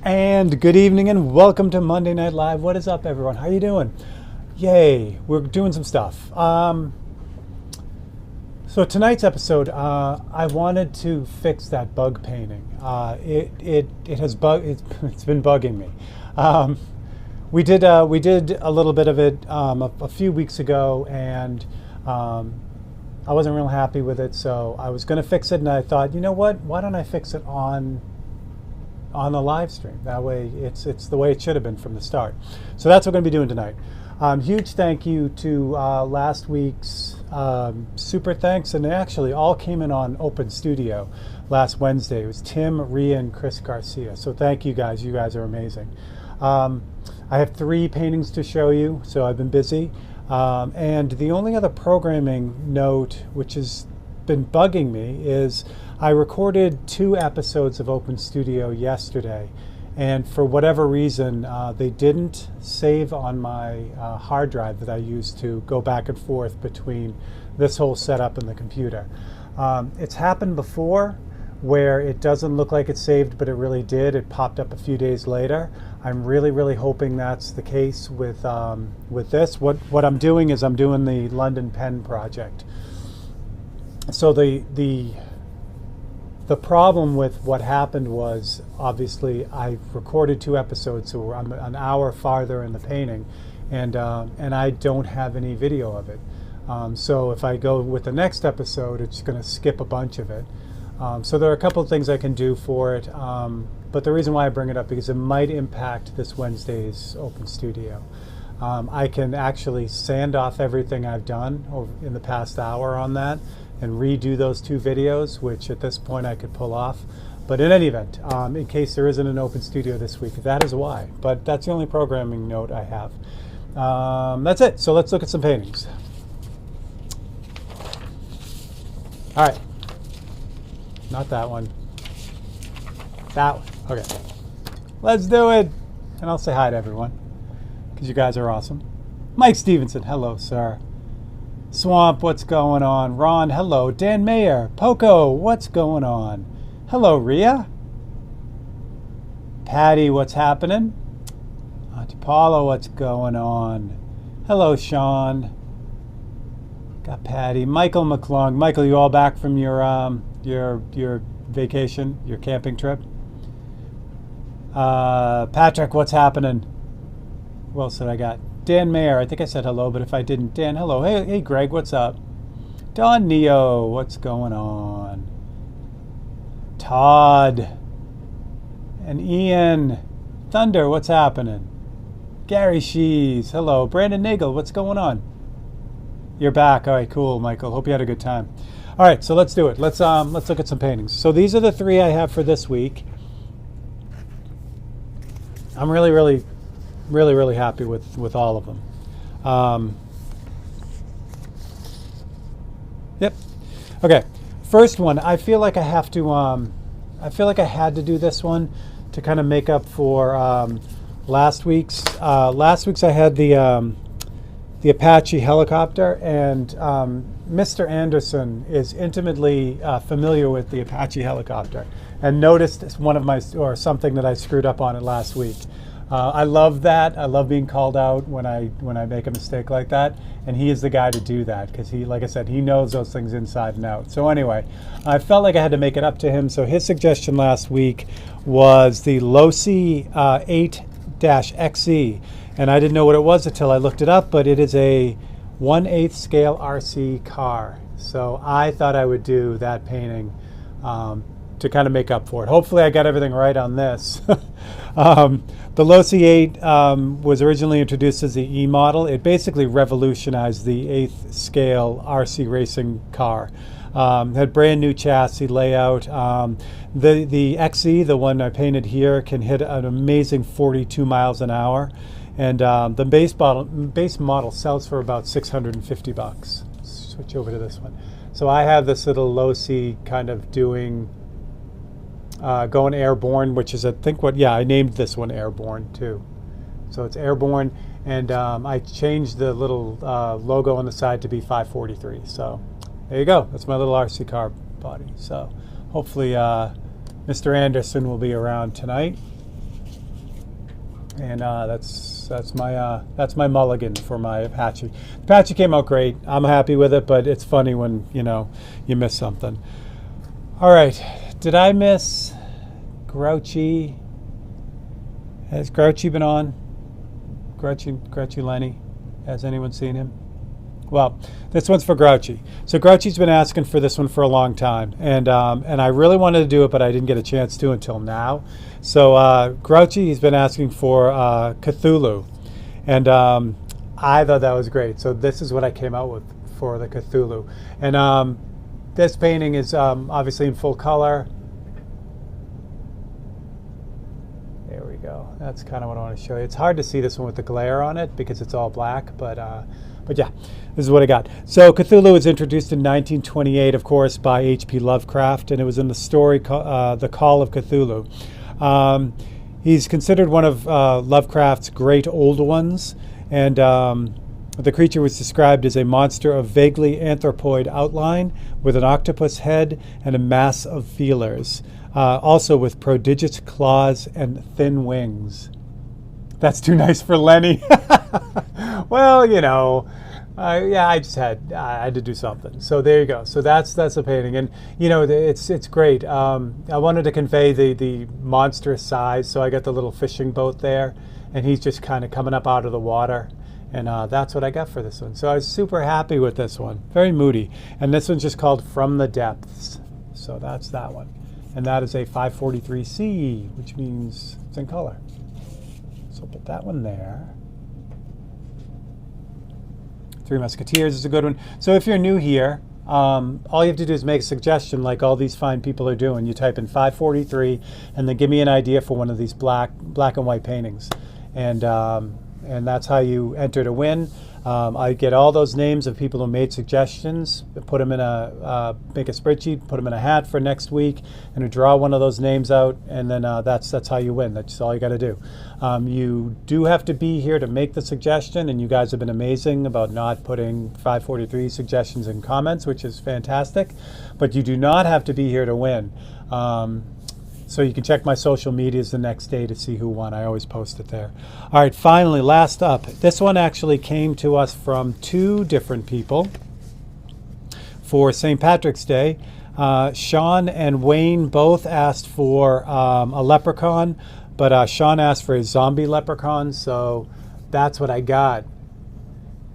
And good evening and welcome to Monday Night Live. What is up, everyone? How you doing? Yay, we're doing some stuff. So tonight's episode, I wanted to fix that bug painting. It's been bugging me. We did a little bit of it a few weeks ago, and I wasn't real happy with it. So I was going to fix it, and I thought, you know what? Why don't I fix it on the live stream? That way it's the way it should have been from the start. So that's what we're going to be doing tonight. Huge thank you to last week's super thanks, and they actually all came in on Open Studio last Wednesday. It was Tim, Ria, and Chris Garcia. So thank you guys. You guys are amazing. I have 3 paintings to show you, so I've been busy. And the only other programming note which has been bugging me is I recorded 2 episodes of Open Studio yesterday, and for whatever reason they didn't save on my hard drive that I used to go back and forth between this whole setup and the computer. It's happened before where it doesn't look like it's saved, but it really did. It popped up a few days later. I'm really hoping that's the case with this. What I'm doing is I'm doing the London Pen project. So the problem with what happened was, obviously I recorded 2 episodes, so I'm an hour farther in the painting, and I don't have any video of it. So if I go with the next episode, it's going to skip a bunch of it. So there are a couple of things I can do for it, but the reason why I bring it up because it might impact this Wednesday's Open Studio. I can actually sand off everything I've done in the past hour on that and redo those 2 videos, which at this point I could pull off. But in any event, in case there isn't an Open Studio this week, that is why. But that's the only programming note I have. That's it. So let's look at some paintings. All right. Not that one. That one. Okay. Let's do it. And I'll say hi to everyone, because you guys are awesome. Mike Stevenson. Hello, sir. Swamp, what's going on? Ron, hello. Dan Mayer. Poco, what's going on? Hello, Ria. Patty, what's happening? Auntie Paula, what's going on? Hello, Sean. Got Patty. Michael McClung. Michael, you all back from your vacation, your camping trip? Patrick, what's happening? Who else did I got? Dan Mayer, I think I said hello, but if I didn't, Dan, hello. Hey, Greg, what's up? Don Neo, what's going on? Todd and Ian. Thunder, what's happening? Gary Shees, hello. Brandon Nagel, what's going on? You're back. All right, cool, Michael. Hope you had a good time. All right, so let's do it. Let's look at some paintings. So these are the 3 I have for this week. I'm really happy with all of them. Yep. Okay. First one. I feel like I have to. I feel like I had to do this one to kind of make up for last week's. Last week's I had the Apache helicopter, and Mr. Anderson is intimately familiar with the Apache helicopter, and noticed something that I screwed up on it last week. I love that. I love being called out when I make a mistake like that, and he is the guy to do that because he, like I said, he knows those things inside and out. So anyway, I felt like I had to make it up to him. So his suggestion last week was the Losi 8-XE, and I didn't know what it was until I looked it up, but it is a 1/8 scale RC car. So I thought I would do that painting to kind of make up for it. Hopefully I got everything right on this. The Losi 8 was originally introduced as the E model. It basically revolutionized the 8th scale RC racing car. Had brand new chassis layout. The XE, the one I painted here, can hit an amazing 42 miles an hour. And the base model sells for about $650. Switch over to this one. So I have this little Losi kind of doing going airborne, which is I named this one Airborne too. So it's Airborne, and I changed the little logo on the side to be 543. So there you go. That's my little RC car body. So hopefully Mr. Anderson will be around tonight. And that's my mulligan for my Apache. The Apache came out great. I'm happy with it, but it's funny when you miss something. All right, did I miss Grouchy? Has Grouchy been on? Grouchy Lenny? Has anyone seen him? Well, this one's for Grouchy. So Grouchy's been asking for this one for a long time, and I really wanted to do it, but I didn't get a chance to until now. So Grouchy, he's been asking for Cthulhu, and I thought that was great. So this is what I came out with for the Cthulhu, and this painting is obviously in full color. There we go. That's kind of what I want to show you. It's hard to see this one with the glare on it because it's all black, but yeah, this is what I got. So Cthulhu was introduced in 1928, of course, by H.P. Lovecraft, and it was in the story The Call of Cthulhu. He's considered one of Lovecraft's great old ones, and the creature was described as a monster of vaguely anthropoid outline with an octopus head and a mass of feelers, also with prodigious claws and thin wings. That's too nice for Lenny. Well, yeah, I had to do something. So there you go. So that's a painting, and it's great. I wanted to convey the monstrous size, so I got the little fishing boat there, and he's just kind of coming up out of the water, and that's what I got for this one. So I was super happy with this one. Very moody, and this one's just called From the Depths. So that's that one, and that is a 543C, which means it's in color. So put that one there. Three Musketeers is a good one. So if you're new here, all you have to do is make a suggestion like all these fine people are doing. You type in 543 and then give me an idea for one of these black and white paintings. And that's how you enter to win. I get all those names of people who made suggestions, put them in make a spreadsheet, put them in a hat for next week, and draw one of those names out, and then that's how you win. That's all you got to do. You do have to be here to make the suggestion, and you guys have been amazing about not putting 543 suggestions in comments, which is fantastic. But you do not have to be here to win. So you can check my social medias the next day to see who won. I always post it there. All right, finally, last up. This one actually came to us from two different people for St. Patrick's Day. Sean and Wayne both asked for a leprechaun, but Sean asked for a zombie leprechaun, so that's what I got.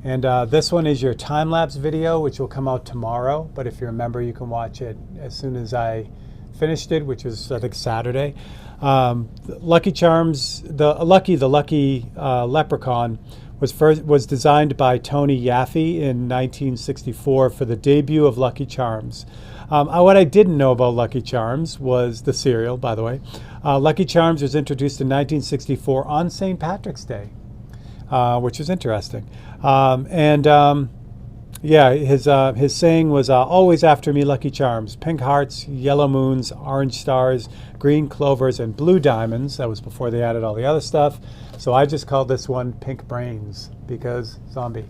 And this one is your time-lapse video, which will come out tomorrow, but if you're a member, you can watch it as soon as I finished it, which was I think Saturday. Lucky Charms, the lucky leprechaun was designed by Tony Yaffe in 1964 for the debut of Lucky Charms. What I didn't know about Lucky Charms was the cereal, by the way. Lucky Charms was introduced in 1964 on St. Patrick's Day, which was interesting. Yeah, his saying was, always after me, Lucky Charms. Pink hearts, yellow moons, orange stars, green clovers, and blue diamonds. That was before they added all the other stuff. So I just called this one Pink Brains because zombie.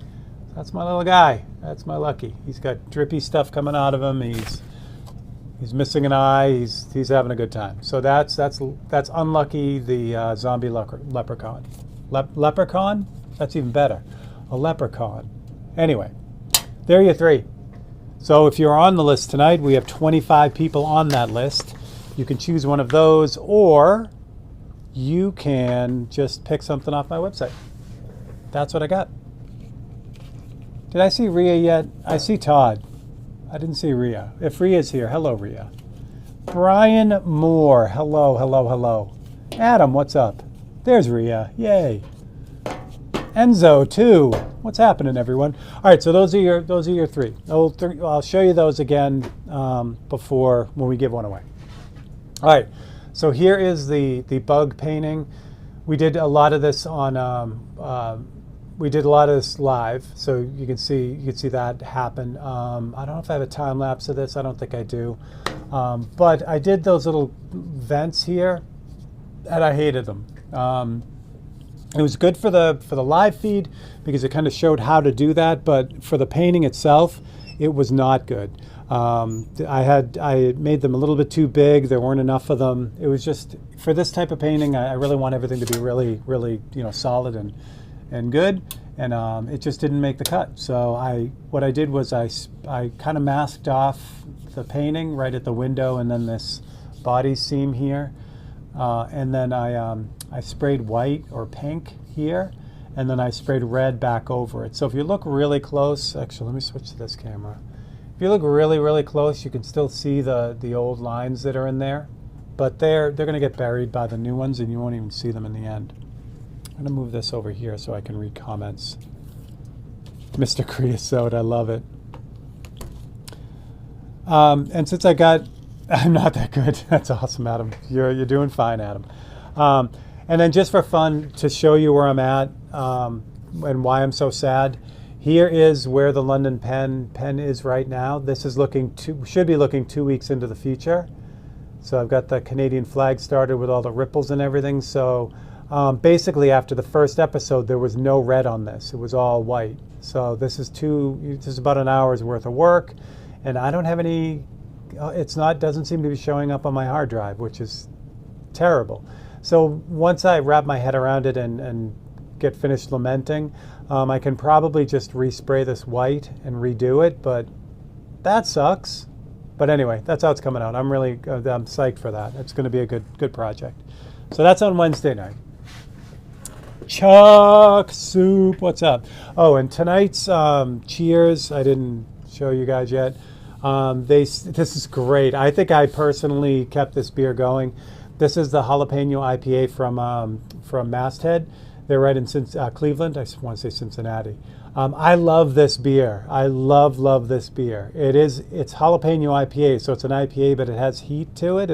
That's my little guy. That's my Lucky. He's got drippy stuff coming out of him. He's missing an eye. He's having a good time. So that's Unlucky, the zombie leprechaun. Leprechaun? That's even better. A leprechaun. Anyway. There are your three. So if you're on the list tonight, we have 25 people on that list. You can choose one of those, or you can just pick something off my website. That's what I got. Did I see Rhea yet? I see Todd. I didn't see Rhea. If Rhea's here, hello, Rhea. Brian Moore, hello, hello, hello. Adam, what's up? There's Rhea, yay. Enzo, too. What's happening, everyone? All right, so those are your three. I'll show you those again before when we give one away. All right, so here is the bug painting. We did a lot of this live, so you can see that happen. I don't know if I have a time lapse of this. I don't think I do, but I did those little vents here, and I hated them. It was good for the live feed because it kind of showed how to do that, but for the painting itself, it was not good. I made them a little bit too big. There weren't enough of them. It was just, for this type of painting, I really want everything to be really, really, solid and good. And it just didn't make the cut. So what I did was I kind of masked off the painting right at the window and then this body seam here. And then I sprayed white or pink here, and then I sprayed red back over it. So if you look really close, actually let me switch to this camera. If you look really, really close, you can still see the old lines that are in there, but they're going to get buried by the new ones and you won't even see them in the end. I'm going to move this over here so I can read comments. Mr. Creosote, I love it. And since I'm not that good. That's awesome, Adam. You're doing fine, Adam. And then just for fun, to show you where I'm at and why I'm so sad, here is where the London pen is right now. This is should be looking 2 weeks into the future. So I've got the Canadian flag started with all the ripples and everything. So basically after the first episode, there was no red on this. It was all white. So this is about an hour's worth of work, and I don't have any. Doesn't seem to be showing up on my hard drive, which is terrible. So once I wrap my head around it and get finished lamenting, I can probably just respray this white and redo it, but that sucks. But anyway, that's how it's coming out. I'm psyched for that. It's going to be a good project. So that's on Wednesday night. Chuck Soup, what's up? Oh, and tonight's Cheers, I didn't show you guys yet. This is great. I think I personally kept this beer going. This is the jalapeno IPA from Masthead. They're right in Cleveland. I want to say Cincinnati. I love this beer. I love this beer. It's jalapeno IPA, so it's an IPA, but it has heat to it.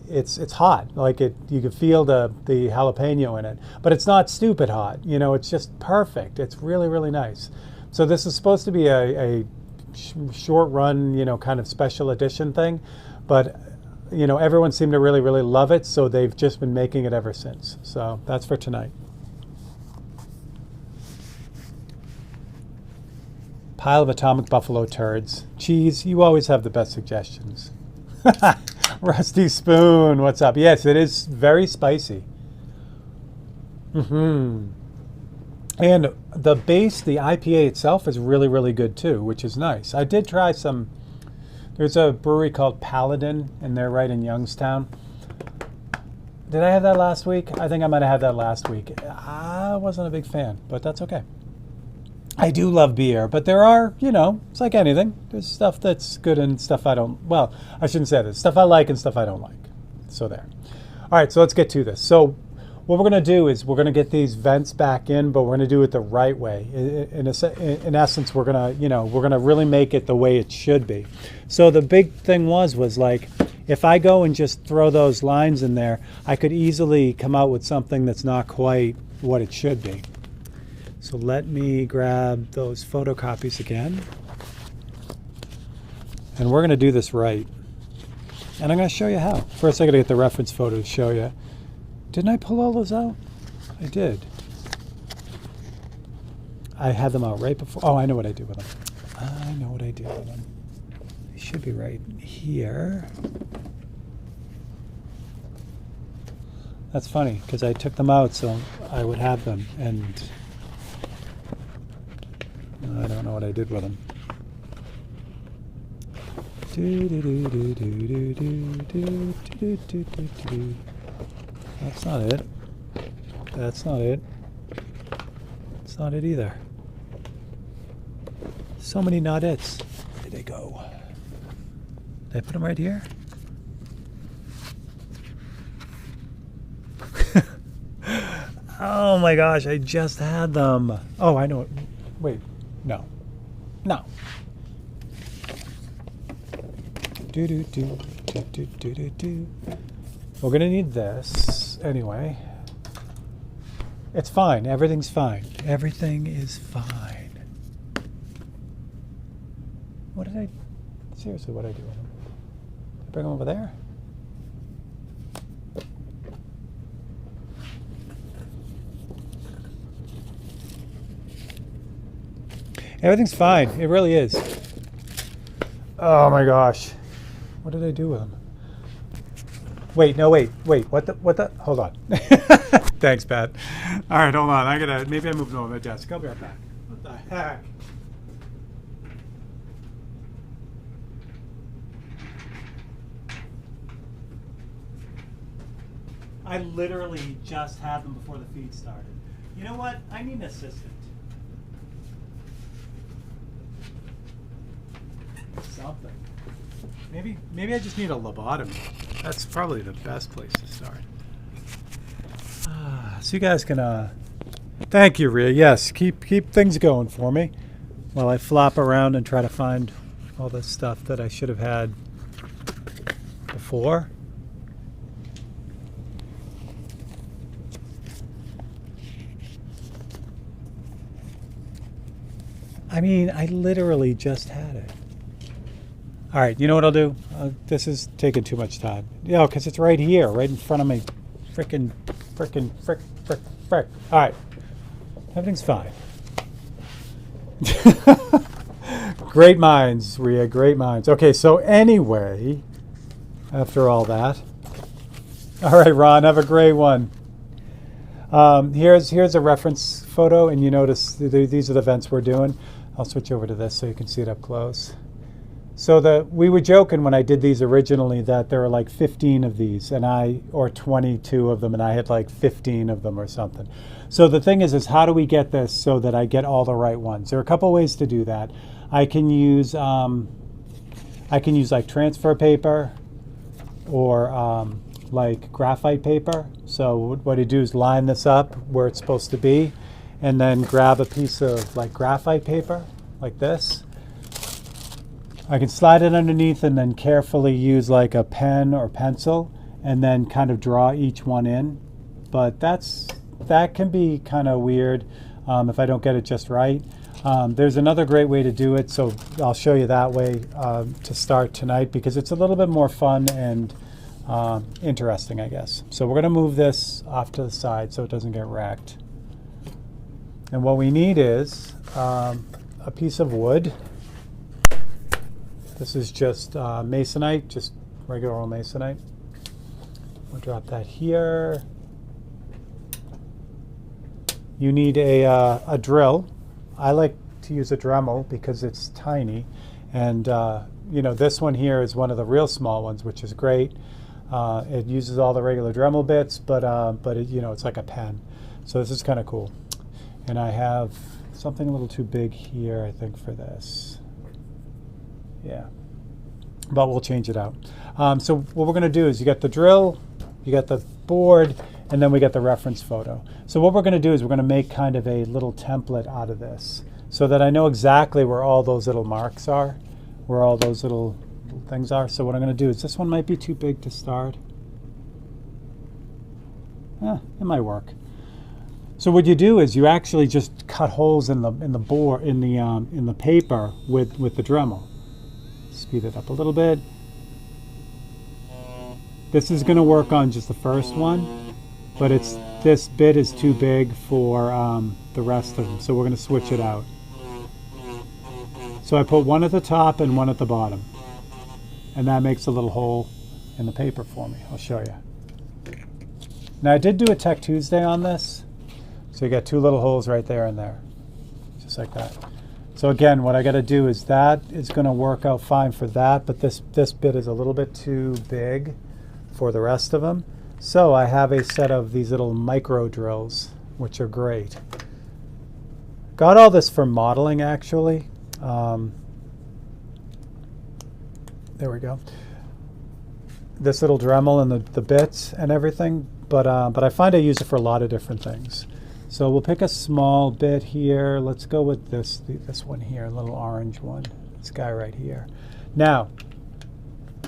It's hot. Like you can feel the jalapeno in it, but it's not stupid hot. It's just perfect. It's really, really nice. So this is supposed to be a short run, kind of special edition thing, but everyone seemed to really, really love it, so they've just been making it ever since. So that's for tonight. Pile of atomic buffalo turds. Cheese, you always have the best suggestions. Rusty Spoon, what's up? Yes, it is very spicy. And the base, the IPA itself is really, really good too, which is nice. I did try there's a brewery called Paladin, and they're right in Youngstown. Did I have that last week? I think I might have had that last week. I wasn't a big fan, but that's okay. I do love beer, but there are, it's like anything. There's stuff that's good and stuff I don't, well, I shouldn't say this. Stuff I like and stuff I don't like. So there. All right, so let's get to this. So what we're going to do is we're going to get these vents back in, but we're going to do it the right way. In essence, we're going to really make it the way it should be. So the big thing was like, if I go and just throw those lines in there, I could easily come out with something that's not quite what it should be. So let me grab those photocopies again. And we're going to do this right. And I'm going to show you how. First, I got to get the reference photo to show you. Didn't I pull all those out? I did. I had them out right before. Oh, I know what I do with them. They should be right here. That's funny, because I took them out so I would have them, and I don't know what I did with them. That's not it. That's not it. It's not it either. So many not its. Where did they go? Did I put them right here? Oh my gosh, I just had them. Oh, I know it. Wait, no. No. We're gonna need this anyway. It's fine. Everything's fine. Everything is fine. Seriously, what did I do with them? Did I bring them over there? Everything's fine. It really is. Oh my gosh. What did I do with them? Wait, no, wait. What the? Hold on. Thanks, Pat. All right, hold on. Maybe I moved them over my desk. I'll be right back. What the heck? I literally just had them before the feed started. You know what? I need an assistant. Something. Maybe I just need a lobotomy. That's probably the best place to start. So you guys can, thank you, Rhea. Yes, keep things going for me while I flop around and try to find all this stuff that I should have had before. I mean, I literally just had it. All right, you know what I'll do? This is taking too much time. Yeah, because it's right here, right in front of me. Frick. All right, everything's fine. Great minds, Rhea, great minds. Okay, so anyway, after all that. All right, Ron, have a great one. Here's a reference photo, and you notice these are the vents we're doing. I'll switch over to this so you can see it up close. So we were joking when I did these originally that there were like 15 of these, or 22 of them, and I had like 15 of them or something. So the thing is how do we get this so that I get all the right ones? There are a couple ways to do that. I can use like transfer paper or like graphite paper. So what I do is line this up where it's supposed to be, and then grab a piece of like graphite paper like this. I can slide it underneath and then carefully use like a pen or pencil and then kind of draw each one in. But that can be kind of weird if I don't get it just right. There's another great way to do it, so I'll show you that way to start tonight because it's a little bit more fun and interesting, I guess. So we're going to move this off to the side so it doesn't get wrecked. And what we need is a piece of wood. This is just masonite, just regular old masonite. We'll drop that here. You need a drill. I like to use a Dremel because it's tiny. And you know, this one here is one of the real small ones, which is great. It uses all the regular Dremel bits, but it, you know, it's like a pen. So this is kind of cool. And I have something a little too big here, I think, for this. Yeah, but we'll change it out. So what we're going to do is you got the drill, you got the board, and then we got the reference photo. So what we're going to do is we're going to make kind of a little template out of this so that I know exactly where all those little marks are, where all those little things are. So what I'm going to do is this one might be too big to start. It might work. So what you do is you actually just cut holes in the board in the paper with the Dremel. Speed it up a little bit. This is going to work on just the first one, but this bit is too big for the rest of them, so we're going to switch it out. So I put one at the top and one at the bottom, and that makes a little hole in the paper for me. I'll show you. Now I did do a Tech Tuesday on this, so you got two little holes right there and there, just like that. So again, what I got to do is that is going to work out fine for that, but this bit is a little bit too big for the rest of them. So I have a set of these little micro drills, which are great. Got all this for modeling, actually. There we go. This little Dremel and the bits and everything, but I find I use it for a lot of different things. So we'll pick a small bit here. Let's go with this one here, a little orange one. This guy right here. Now,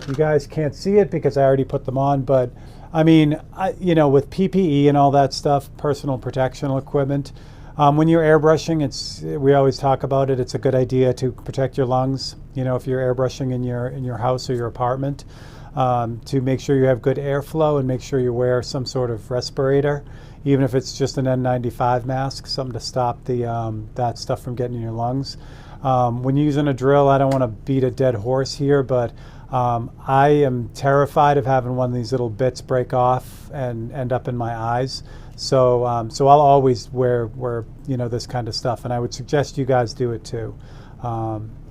you guys can't see it because I already put them on, but I mean, you know, with PPE and all that stuff, personal protection equipment, when you're airbrushing, we always talk about it. It's a good idea to protect your lungs. You know, if you're airbrushing in your house or your apartment, to make sure you have good airflow and make sure you wear some sort of respirator. Even if it's just an N95 mask, something to stop that stuff from getting in your lungs. When you're using a drill, I don't want to beat a dead horse here, but I am terrified of having one of these little bits break off and end up in my eyes. So, so I'll always wear this kind of stuff, and I would suggest you guys do it too.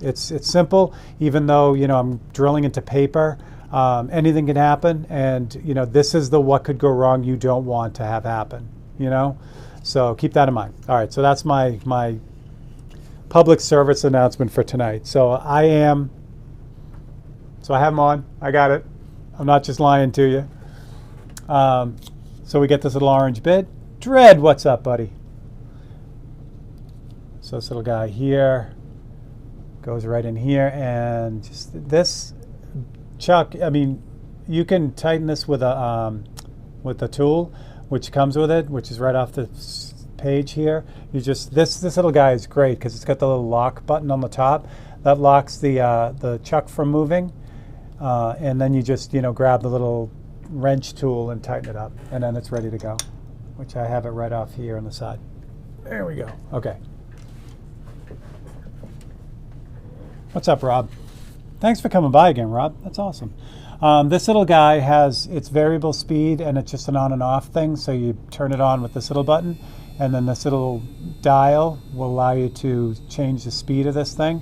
It's simple, even though I'm drilling into paper. Anything can happen, and this is the what could go wrong you don't want to have happen. So keep that in mind. All right, so that's my public service announcement for tonight. So I have them on. I got it. I'm not just lying to you. So we get this little orange bit. Dread, what's up, buddy? So this little guy here goes right in here, and just this chuck. I mean, you can tighten this with a tool, which comes with it, which is right off the page here. You just this little guy is great because it's got the little lock button on the top that locks the chuck from moving, and then you just grab the little wrench tool and tighten it up, and then it's ready to go. Which I have it right off here on the side. There we go. Okay. What's up, Rob? Thanks for coming by again, Rob. That's awesome. This little guy has its variable speed, and it's just an on and off thing. So you turn it on with this little button, and then this little dial will allow you to change the speed of this thing.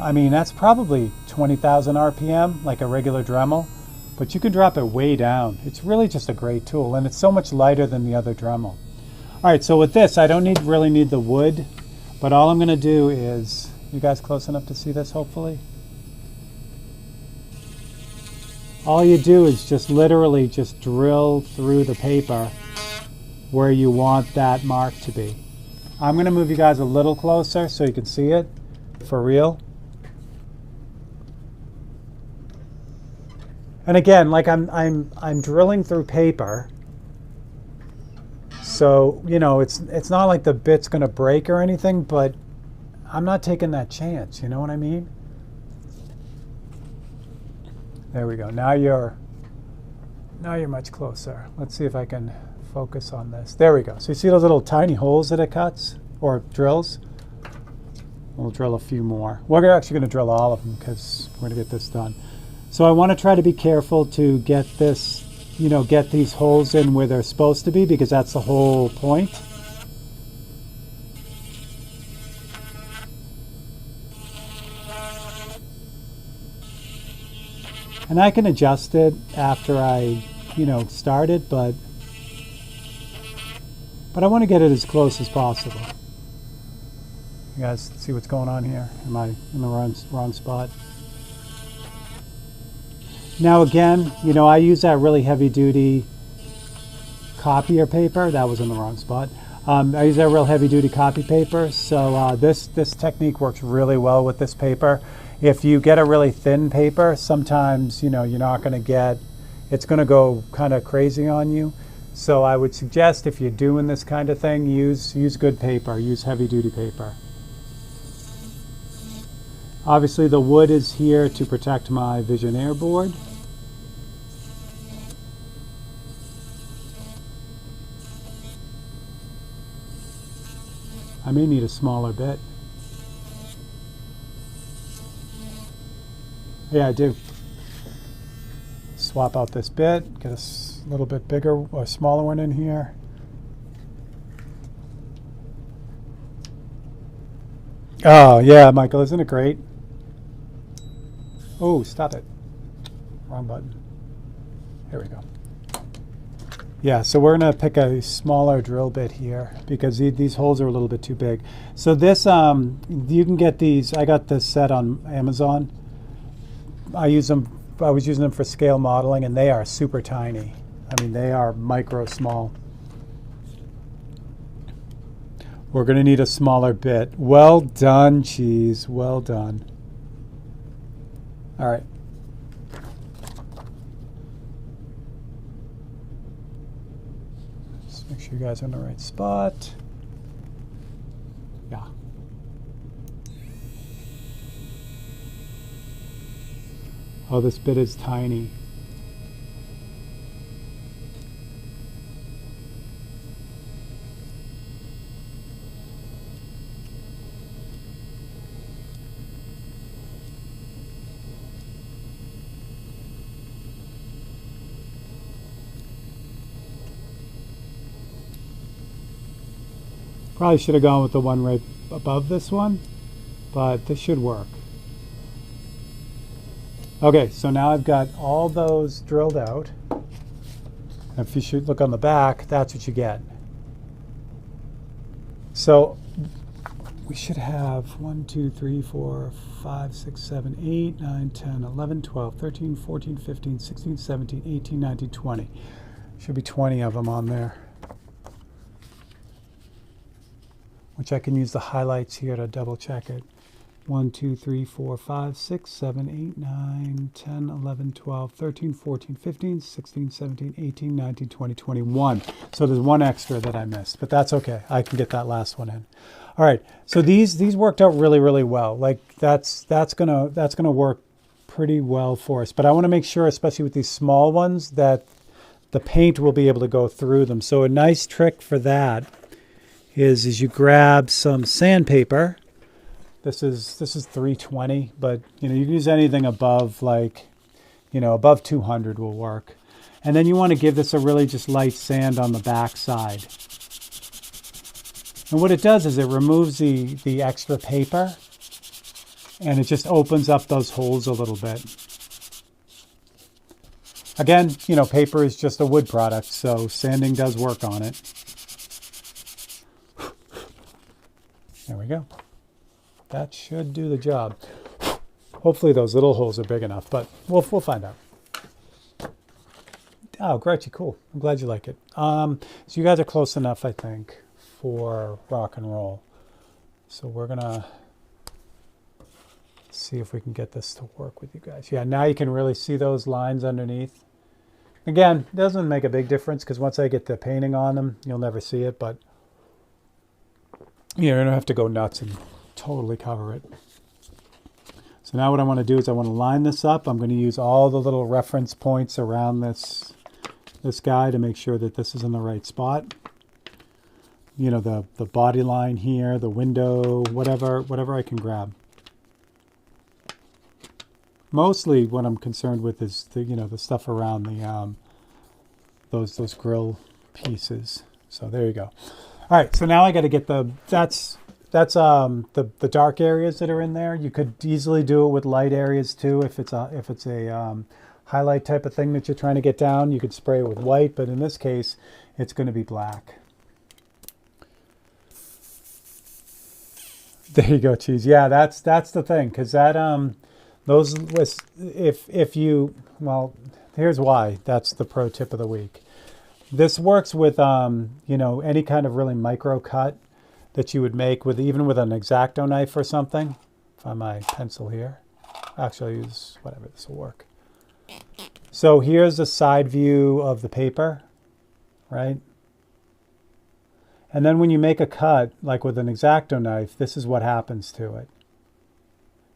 I mean, that's probably 20,000 RPM, like a regular Dremel, but you can drop it way down. It's really just a great tool, and it's so much lighter than the other Dremel. All right, so with this, I don't really need the wood, but all I'm gonna do is, you guys close enough to see this, hopefully? All you do is just literally just drill through the paper where you want that mark to be. I'm gonna move you guys a little closer so you can see it for real. And again, like I'm drilling through paper, so it's not like the bit's gonna break or anything, but I'm not taking that chance. You know what I mean? There we go. Now you're much closer. Let's see if I can focus on this. There we go. So you see those little tiny holes that it cuts or drills? We'll drill a few more. We're actually going to drill all of them because we're going to get this done. So I want to try to be careful to get this, get these holes in where they're supposed to be, because that's the whole point. And I can adjust it after I, start it, but I want to get it as close as possible. You guys see what's going on here? Am I in the wrong spot? Now again, I use that really heavy-duty copier paper. That was in the wrong spot. I use that real heavy-duty copy paper, so this technique works really well with this paper. If you get a really thin paper, sometimes you're not going to get, it's going to go kind of crazy on you. So I would suggest, if you're doing this kind of thing, use good paper, use heavy-duty paper. Obviously the wood is here to protect my Visionaire board. I may need a smaller bit. Yeah, I do. Swap out this bit, get a little bit bigger or smaller one in here. Oh yeah, Michael, isn't it great? Oh, stop it. Wrong button. Here we go. Yeah, so we're gonna pick a smaller drill bit here because these holes are a little bit too big. So this, you can get these, I got this set on Amazon. I was using them for scale modeling, and they are super tiny. I mean, they are micro small. We're gonna need a smaller bit. Well done, Cheese, well done. All right. Just make sure you guys are in the right spot. Yeah. Oh, this bit is tiny. Probably should have gone with the one right above this one, but this should work. Okay, so now I've got all those drilled out. And if you should look on the back, that's what you get. So we should have 1, 2, 3, 4, 5, 6, 7, 8, 9, 10, 11, 12, 13, 14, 15, 16, 17, 18, 19, 20. Should be 20 of them on there. Which I can use the highlights here to double check it. 1, 2, 3, 4, 5, 6, 7, 8, 9, 10, 11, 12, 13, 14, 15, 16, 17, 18, 19, 20, 21. So there's one extra that I missed, but that's okay. I can get that last one in. All right, so these worked out really, really well. Like that's gonna work pretty well for us. But I want to make sure, especially with these small ones, that the paint will be able to go through them. So a nice trick for that is you grab some sandpaper. This is 320, but you can use anything above above 200 will work. And then you want to give this a really just light sand on the back side. And what it does is it removes the extra paper, and it just opens up those holes a little bit. Again, paper is just a wood product, so sanding does work on it. There we go. That should do the job. Hopefully those little holes are big enough, but we'll find out. Oh, Gretchen, cool. I'm glad you like it. So you guys are close enough, I think, for rock and roll. So we're gonna see if we can get this to work with you guys. Yeah, now you can really see those lines underneath. Again, it doesn't make a big difference because once I get the painting on them, you'll never see it, but you don't have to go nuts and totally cover it. So now what I want to do is I want to line this up. I'm going to use all the little reference points around this guy to make sure that this is in the right spot. The body line here, the window, whatever I can grab. Mostly what I'm concerned with is the stuff around the those grill pieces. So there you go. All right, so now I got to get that's the dark areas that are in there. You could easily do it with light areas too. If it's a highlight type of thing that you're trying to get down, you could spray it with white, but in this case, it's going to be black. There you go, Cheese. Yeah, that's the thing, because that those was if you, well, here's why. That's the pro tip of the week. This works with any kind of really micro cut that you would make even with an X-Acto knife or something. Find my pencil here. Actually, I'll use whatever, this will work. So here's a side view of the paper, right? And then when you make a cut, like with an X-Acto knife, this is what happens to it.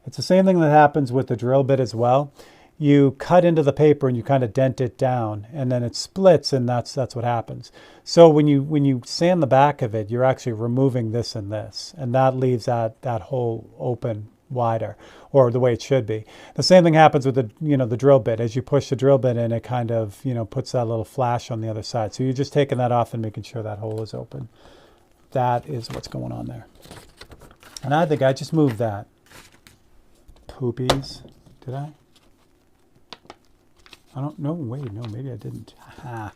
It's the same thing that happens with the drill bit as well. You cut into the paper and you kind of dent it down, and then it splits, and that's what happens. So when you sand the back of it, you're actually removing this and this, and that leaves that hole open wider, or the way it should be. The same thing happens with the drill bit. As you push the drill bit in, it kind of puts that little flash on the other side. So you're just taking that off and making sure that hole is open. That is what's going on there. And I think I just moved that. Poopies. Did I? I don't know. Wait, no, maybe I didn't. Aha.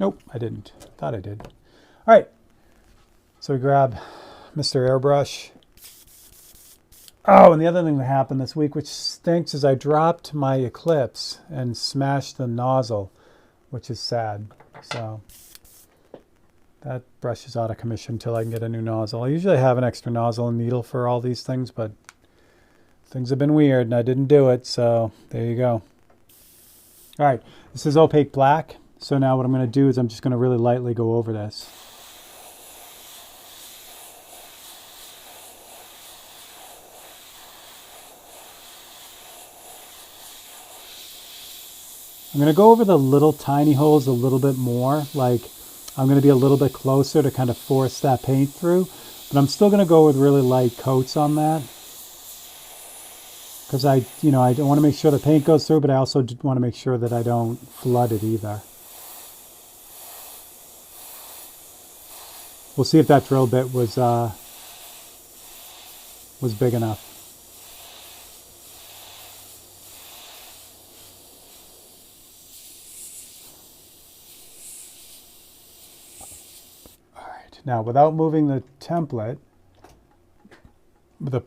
Nope, I didn't. Thought I did. All right. So we grab Mr. Airbrush. Oh, and the other thing that happened this week, which stinks, is I dropped my Eclipse and smashed the nozzle, which is sad. So that brush is out of commission until I can get a new nozzle. I usually have an extra nozzle and needle for all these things, but things have been weird and I didn't do it, so there you go. All right, this is opaque black. So now what I'm going to do is I'm just going to really lightly go over this. I'm going to go over the little tiny holes a little bit more. Like I'm going to be a little bit closer to kind of force that paint through. But I'm still going to go with really light coats on that. Because I don't want to make sure the paint goes through, but I also want to make sure that I don't flood it either. We'll see if that drill bit was big enough. All right, now without moving the template, the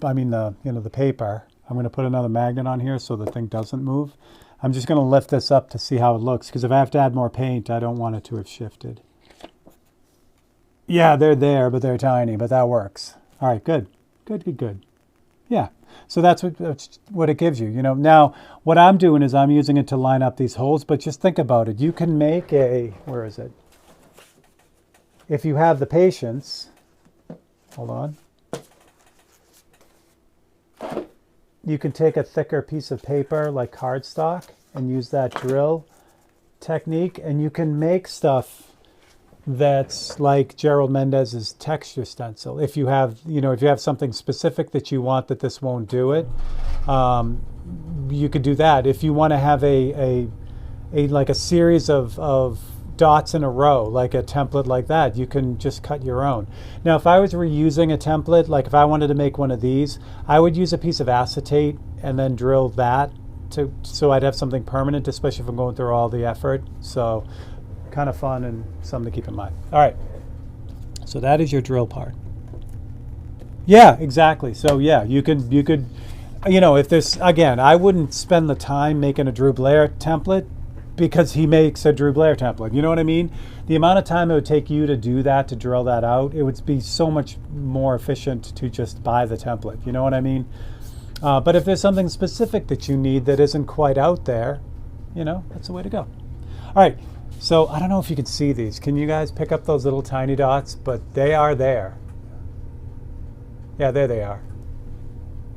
paper, I'm going to put another magnet on here so the thing doesn't move. I'm just going to lift this up to see how it looks, because if I have to add more paint, I don't want it to have shifted. Yeah, they're there, but they're tiny, but that works. All right, good. Good. Yeah, so that's what it gives you. Now what I'm doing is I'm using it to line up these holes, but just think about it. You can make where is it? If you have the patience, hold on. You can take a thicker piece of paper like cardstock and use that drill technique, and you can make stuff that's like Gerald Mendez's texture stencil. If you have, something specific that you want that this won't do it, you could do that. If you want to have a series of dots in a row, like a template like that, you can just cut your own. Now, if I was reusing a template, like if I wanted to make one of these, I would use a piece of acetate and then drill that so I'd have something permanent, especially if I'm going through all the effort. So kind of fun and something to keep in mind. All right, so that is your drill part. Yeah, exactly. So yeah, you could, if there's, again, I wouldn't spend the time making a Drew Blair template because he makes a Drew Blair template. You know what I mean? The amount of time it would take you to do that, to drill that out, it would be so much more efficient to just buy the template. You know what I mean? But if there's something specific that you need that isn't quite out there, that's the way to go. All right. So I don't know if you can see these. Can you guys pick up those little tiny dots? But they are there. Yeah, there they are.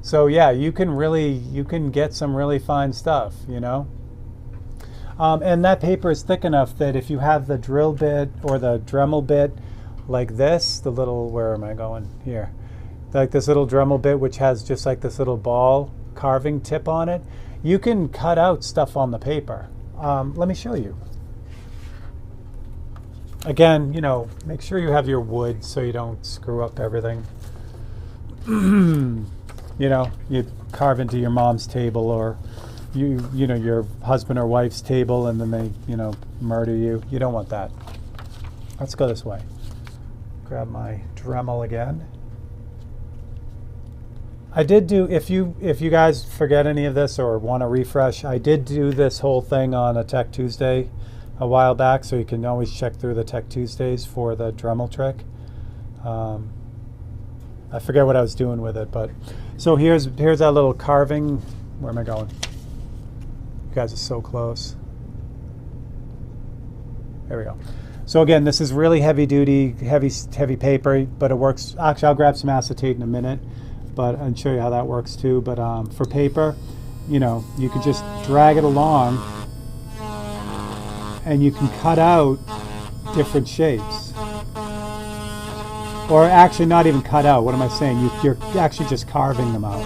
So yeah, you can get some really fine stuff, And that paper is thick enough that if you have the drill bit or the Dremel bit like this, the little, where am I going? Here. Like this little Dremel bit, which has just like this little ball carving tip on it, you can cut out stuff on the paper. Let me show you. Again, make sure you have your wood so you don't screw up everything. You carve into your mom's table, or your husband or wife's table, and then they, murder you. You don't want that. Let's go this way. Grab my Dremel again. I did do, if you guys forget any of this or want to refresh, I did do this whole thing on a Tech Tuesday a while back, so you can always check through the Tech Tuesdays for the Dremel trick. I forget what I was doing with it, but so here's that little carving. Where am I going? You guys are so close. There we go. So again, this is really heavy duty, heavy paper, but it works. Actually, I'll grab some acetate in a minute, but I'll show you how that works too. But for paper, you can just drag it along, and you can cut out different shapes. Or actually not even cut out. What am I saying? You're actually just carving them out.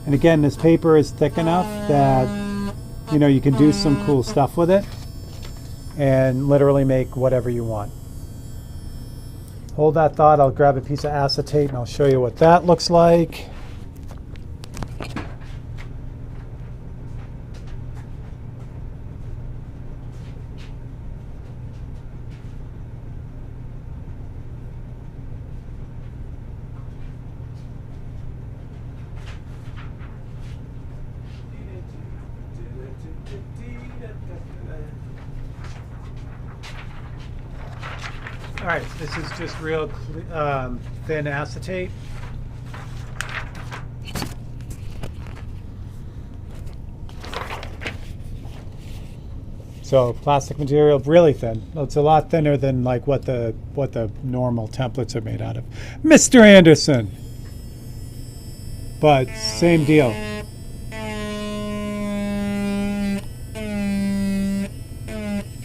And again, this paper is thick enough that, you can do some cool stuff with it and literally make whatever you want. Hold that thought. I'll grab a piece of acetate and I'll show you what that looks like. All right, this is just real thin acetate. So plastic material, really thin. It's a lot thinner than like what the normal templates are made out of. Mr. Anderson. But same deal.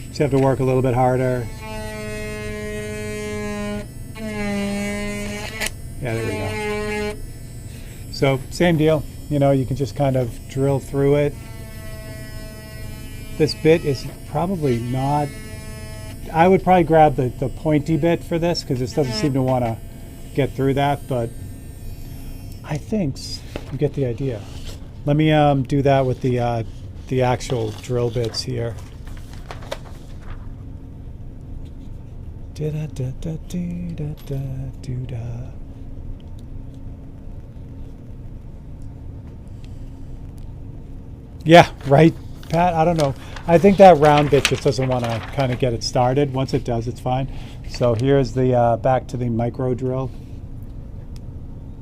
Just have to work a little bit harder. Yeah, there we go. So same deal. You can just kind of drill through it. this bit is probably not, I would probably grab the pointy bit for this because this doesn't seem to want to get through that, but I think you get the idea. Let me do that with the actual drill bits here. Yeah, right, Pat? I don't know. I think that round bit just doesn't want to kind of get it started. Once it does, it's fine. So here's the back to the micro drill.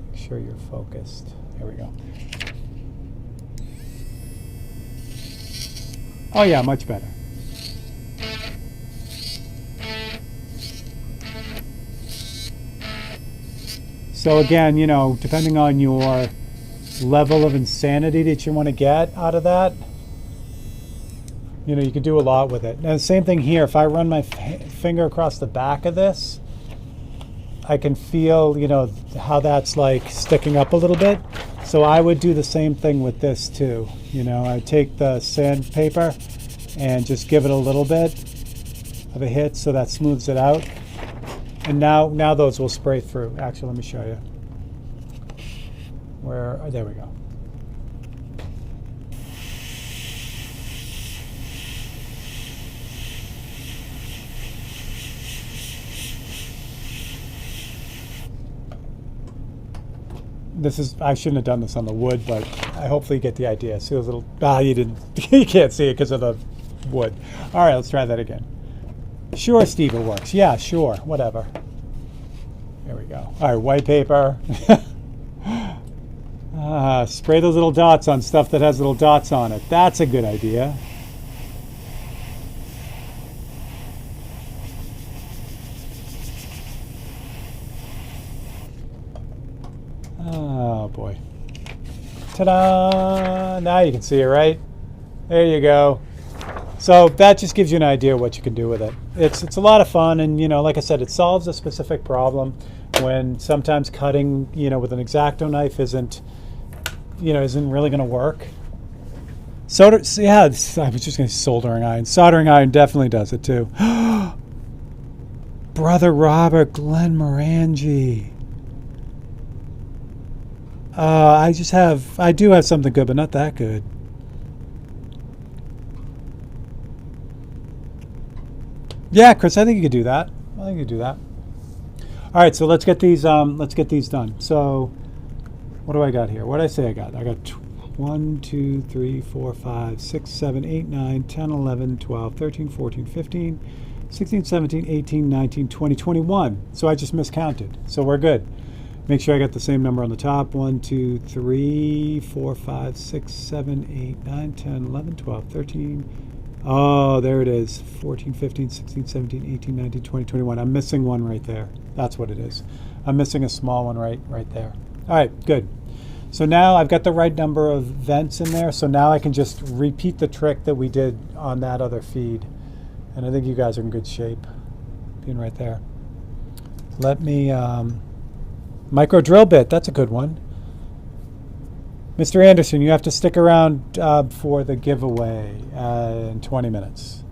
Make sure you're focused. Here we go. Oh yeah, much better. So again, you know, depending on your level of insanity that you want to get out of that, you know, you can do a lot with it. And the same thing here. If I run my finger across the back of this, I can feel, you know, how that's like sticking up a little bit. So I would do the same thing with this too. You know, I take the sandpaper and just give it a little bit of a hit so that smooths it out. And now those will spray through. Actually, let me show you. There we go. This is, I shouldn't have done this on the wood, but I hopefully you get the idea. See those little, you didn't, you can't see it because of the wood. All right, let's try that again. Sure, Steve, it works. Yeah, sure, whatever. There we go. All right, white paper. Spray those little dots on stuff that has little dots on it. That's a good idea. Oh boy. Ta-da! Now you can see it, right? There you go. So that just gives you an idea of what you can do with it. It's a lot of fun, and you know, like I said, it solves a specific problem when sometimes cutting, you know, with an X-Acto knife isn't really going to work. Yeah, I was just going to say soldering iron. Soldering iron definitely does it too. Brother Robert, Glenn Morangi. I do have something good, but not that good. Yeah, Chris, I think you could do that. I think you could do that. All right, so let's get these done. So what do I got here? What did I say I got? I got 1, 2, 3, 4, 5, 6, 7, 8, 9, 10, 11, 12, 13, 14, 15, 16, 17, 18, 19, 20, 21. So I just miscounted. So we're good. Make sure I got the same number on the top. 1, 2, 3, 4, 5, 6, 7, 8, 9, 10, 11, 12, 13. Oh, there it is. 14, 15, 16, 17, 18, 19, 20, 21. I'm missing one right there. That's what it is. I'm missing a small one right there. All right, good. So now I've got the right number of vents in there. So now I can just repeat the trick that we did on that other feed. And I think you guys are in good shape, being right there. Let me, micro drill bit, that's a good one. Mr. Anderson, you have to stick around for the giveaway in 20 minutes.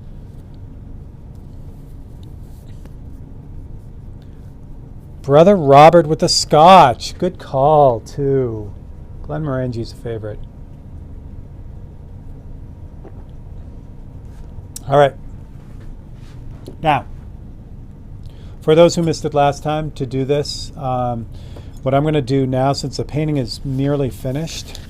Brother Robert with the scotch. Good call, too. Glenn Morangi's a favorite. All right. Now, for those who missed it last time, to do this, what I'm going to do now, since the painting is nearly finished,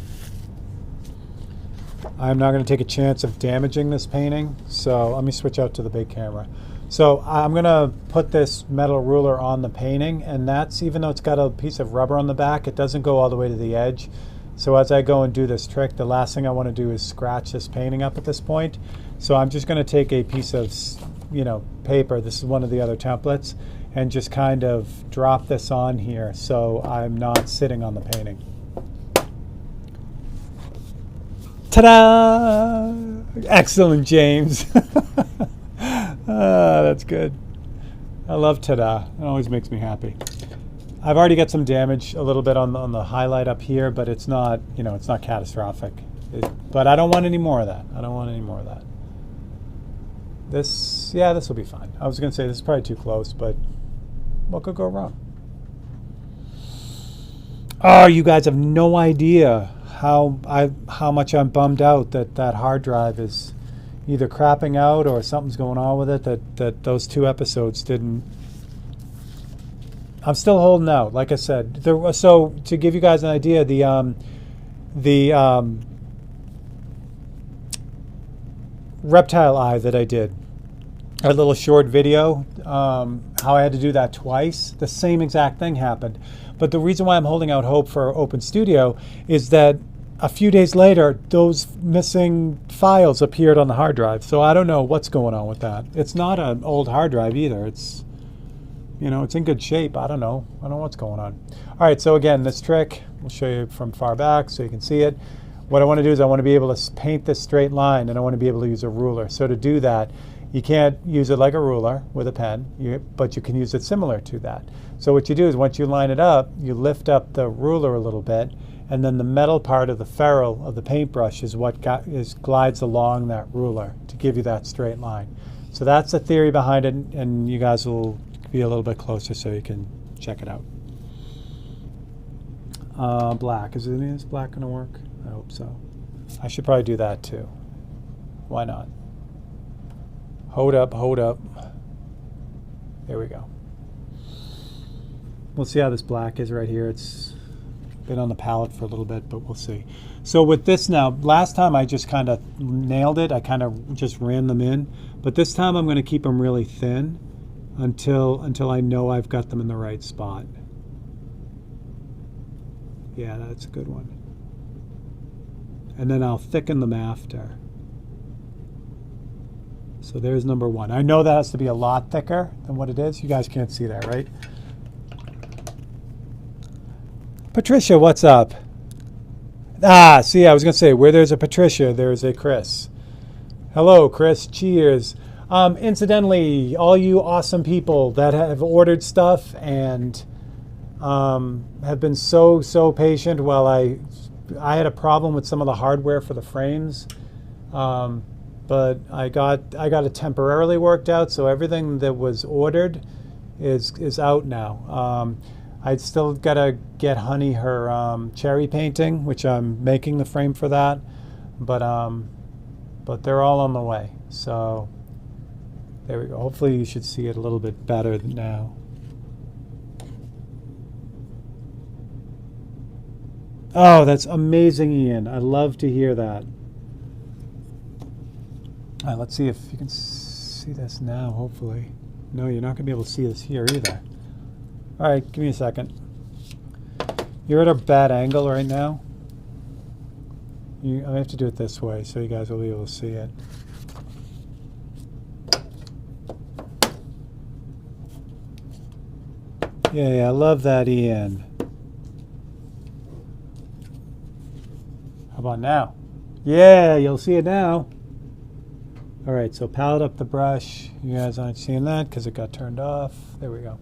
I'm not going to take a chance of damaging this painting. So let me switch out to the big camera. So I'm going to put this metal ruler on the painting, and that's, even though it's got a piece of rubber on the back, it doesn't go all the way to the edge. So as I go and do this trick, the last thing I want to do is scratch this painting up at this point. So I'm just going to take a piece of, paper. This is one of the other templates, and just kind of drop this on here so I'm not sitting on the painting. Ta-da! Excellent, James. That's good. I love ta-da. It always makes me happy. I've already got some damage a little bit on the highlight up here, but it's not, it's not catastrophic. But I don't want any more of that. I don't want any more of that. Yeah, this will be fine. I was going to say this is probably too close, but what could go wrong? Oh, you guys have no idea how much I'm bummed out that hard drive is either crapping out or something's going on with it, that those 2 episodes didn't. I'm still holding out. Like I said, so to give you guys an idea, the reptile eye that I did, a little short video, how I had to do that twice. The same exact thing happened. But the reason why I'm holding out hope for Open Studio is that a few days later, those missing files appeared on the hard drive. So I don't know what's going on with that. It's not an old hard drive either. It's, it's in good shape. I don't know what's going on. All right, so again, this trick, we'll show you from far back so you can see it. What I want to do is I want to be able to paint this straight line, and I want to be able to use a ruler. So to do that, you can't use it like a ruler with a pen, but you can use it similar to that. So what you do is once you line it up, you lift up the ruler a little bit, and then the metal part of the ferrule of the paintbrush is what glides along that ruler to give you that straight line. So that's the theory behind it, and you guys will be a little bit closer so you can check it out. Black. Is black going to work? I hope so. I should probably do that too. Why not? Hold up. There we go. We'll see how this black is right here. It's been on the palette for a little bit, but we'll see. So with this now, last time I just kind of nailed it. I kind of just ran them in. But this time I'm going to keep them really thin until I know I've got them in the right spot. Yeah, that's a good one. And then I'll thicken them after. So there's number 1. I know that has to be a lot thicker than what it is. You guys can't see that, right? Patricia, what's up? See, I was going to say, where there's a Patricia, there's a Chris. Hello, Chris. Cheers. Incidentally, all you awesome people that have ordered stuff and have been so patient while I had a problem with some of the hardware for the frames. But I got it temporarily worked out, so everything that was ordered is out now. I still gotta get Honey her cherry painting, which I'm making the frame for that, but they're all on the way. So there we go. Hopefully you should see it a little bit better now. Oh, that's amazing, Ian. I love to hear that. All right, let's see if you can see this now, hopefully. No, you're not going to be able to see this here either. All right, give me a second. You're at a bad angle right now. I have to do it this way so you guys will be able to see it. Yeah, I love that, Ian. How about now? Yeah, you'll see it now. All right, so palette up the brush. You guys aren't seeing that because it got turned off. There we go.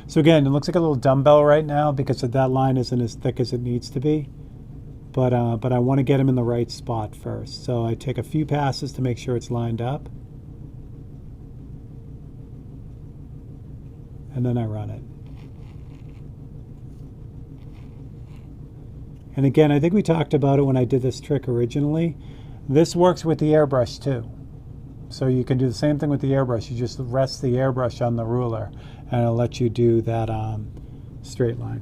So again, it looks like a little dumbbell right now because that line isn't as thick as it needs to be. But I want to get them in the right spot first. So I take a few passes to make sure it's lined up. And then I run it. And again, I think we talked about it when I did this trick originally. This works with the airbrush too. So you can do the same thing with the airbrush. You just rest the airbrush on the ruler and it'll let you do that straight line.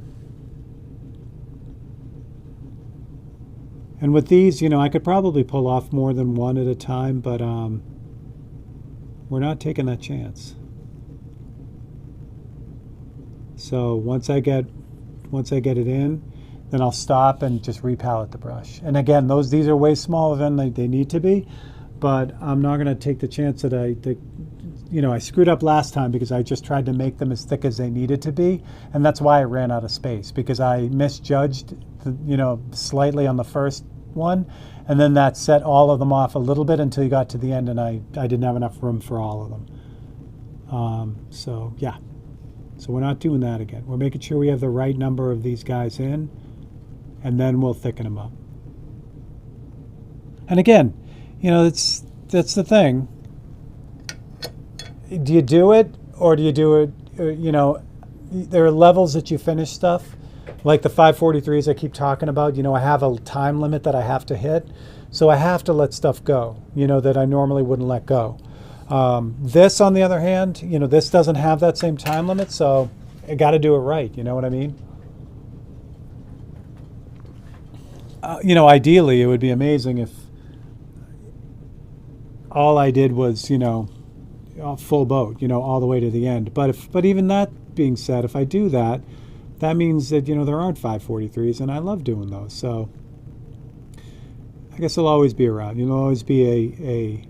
And with these, I could probably pull off more than one at a time, but we're not taking that chance. So once I get it in, then I'll stop and just repalette the brush. And again, these are way smaller than they need to be, but I'm not going to take the chance that I screwed up last time because I just tried to make them as thick as they needed to be, and that's why I ran out of space because I misjudged, slightly on the first one, and then that set all of them off a little bit until you got to the end, and I didn't have enough room for all of them. So yeah, so we're not doing that again. We're making sure we have the right number of these guys in, and then we'll thicken them up. And again, you know, that's the thing. Do you do it, or do you do it, you know, there are levels that you finish stuff, like the 543s I keep talking about. You know, I have a time limit that I have to hit, so I have to let stuff go, you know, that I normally wouldn't let go. This, on the other hand, you know, this doesn't have that same time limit, so I got to do it right. You know what I mean? You know, ideally, it would be amazing if all I did was, you know, full boat, you know, all the way to the end. But even that being said, if I do that, that means that, you know, there aren't 543s, and I love doing those. So I guess I'll always be around. You know, always be a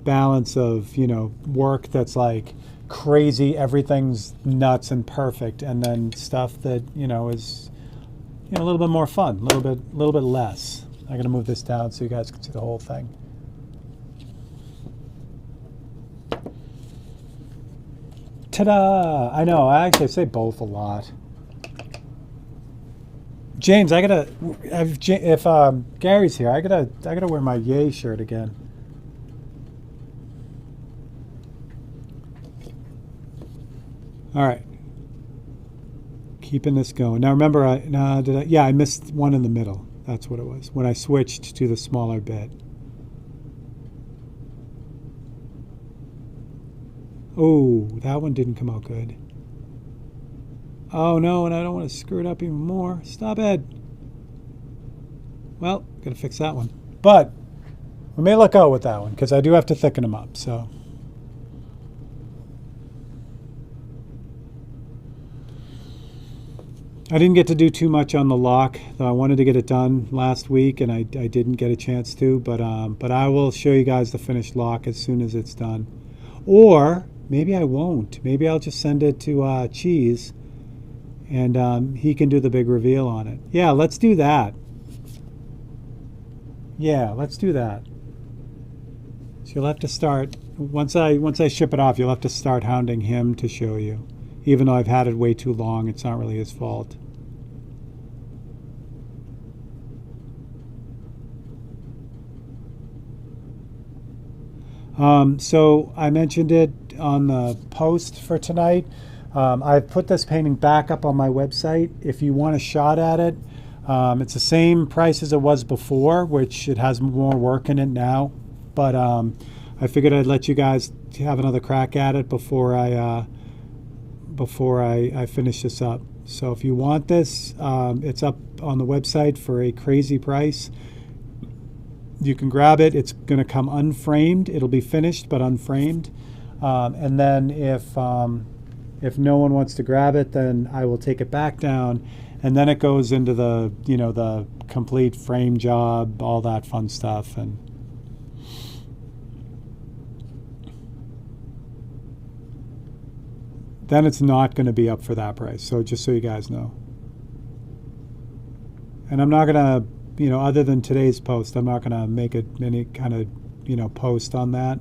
balance of, you know, work that's like crazy, everything's nuts and perfect, and then stuff that, you know, is, you know, a little bit more fun, a little bit less. I'm gonna move this down so you guys can see the whole thing. Ta-da! I know, I actually say both a lot. James, if Gary's here, I gotta wear my Yay shirt again. All right, keeping this going. Now remember, I missed one in the middle. That's what it was when I switched to the smaller bit. Oh, that one didn't come out good. Oh no, and I don't want to screw it up even more. Stop it. Well, gotta fix that one. But we may luck out with that one because I do have to thicken them up, so. I didn't get to do too much on the lock, though I wanted to get it done last week, and I didn't get a chance to. But I will show you guys the finished lock as soon as it's done. Or maybe I won't. Maybe I'll just send it to Cheese, and he can do the big reveal on it. Yeah, let's do that. Yeah, let's do that. So you'll have to start, once I ship it off, you'll have to start hounding him to show you. Even though I've had it way too long, it's not really his fault. So I mentioned it on the post for tonight. I've put this painting back up on my website. If you want a shot at it, it's the same price as it was before, which it has more work in it now. But I figured I'd let you guys have another crack at it before I finish this up. So if you want this, it's up on the website for a crazy price. You can grab it. It's going to come unframed. It'll be finished but unframed. And then if no one wants to grab it, then I will take it back down, and then it goes into the, you know, the complete frame job, all that fun stuff. And then it's not going to be up for that price. So just so you guys know. And I'm not going to, you know, other than today's post, I'm not going to make any kind of, you know, post on that.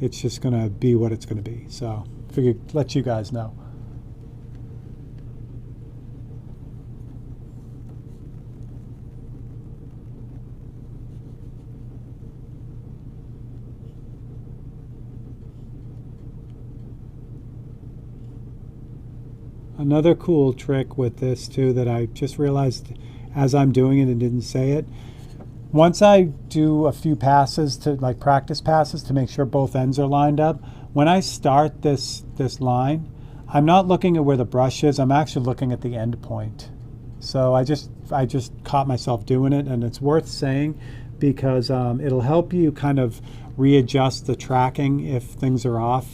It's just going to be what it's going to be. So I figured let you guys know. Another cool trick with this too that I just realized as I'm doing it and didn't say it. Once I do a few passes, to like practice passes, to make sure both ends are lined up, when I start this line, I'm not looking at where the brush is, I'm actually looking at the end point. So I just caught myself doing it, and it's worth saying because it'll help you kind of readjust the tracking if things are off.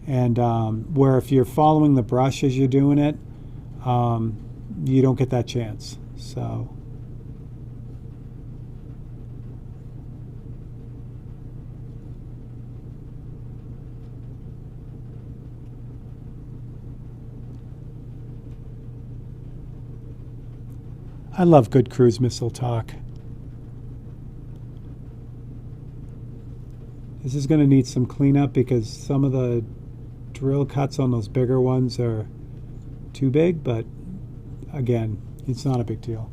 And where if you're following the brush as you're doing it, you don't get that chance. So I love good cruise missile talk. This is going to need some cleanup because some of the drill cuts on those bigger ones are too big, but again, it's not a big deal.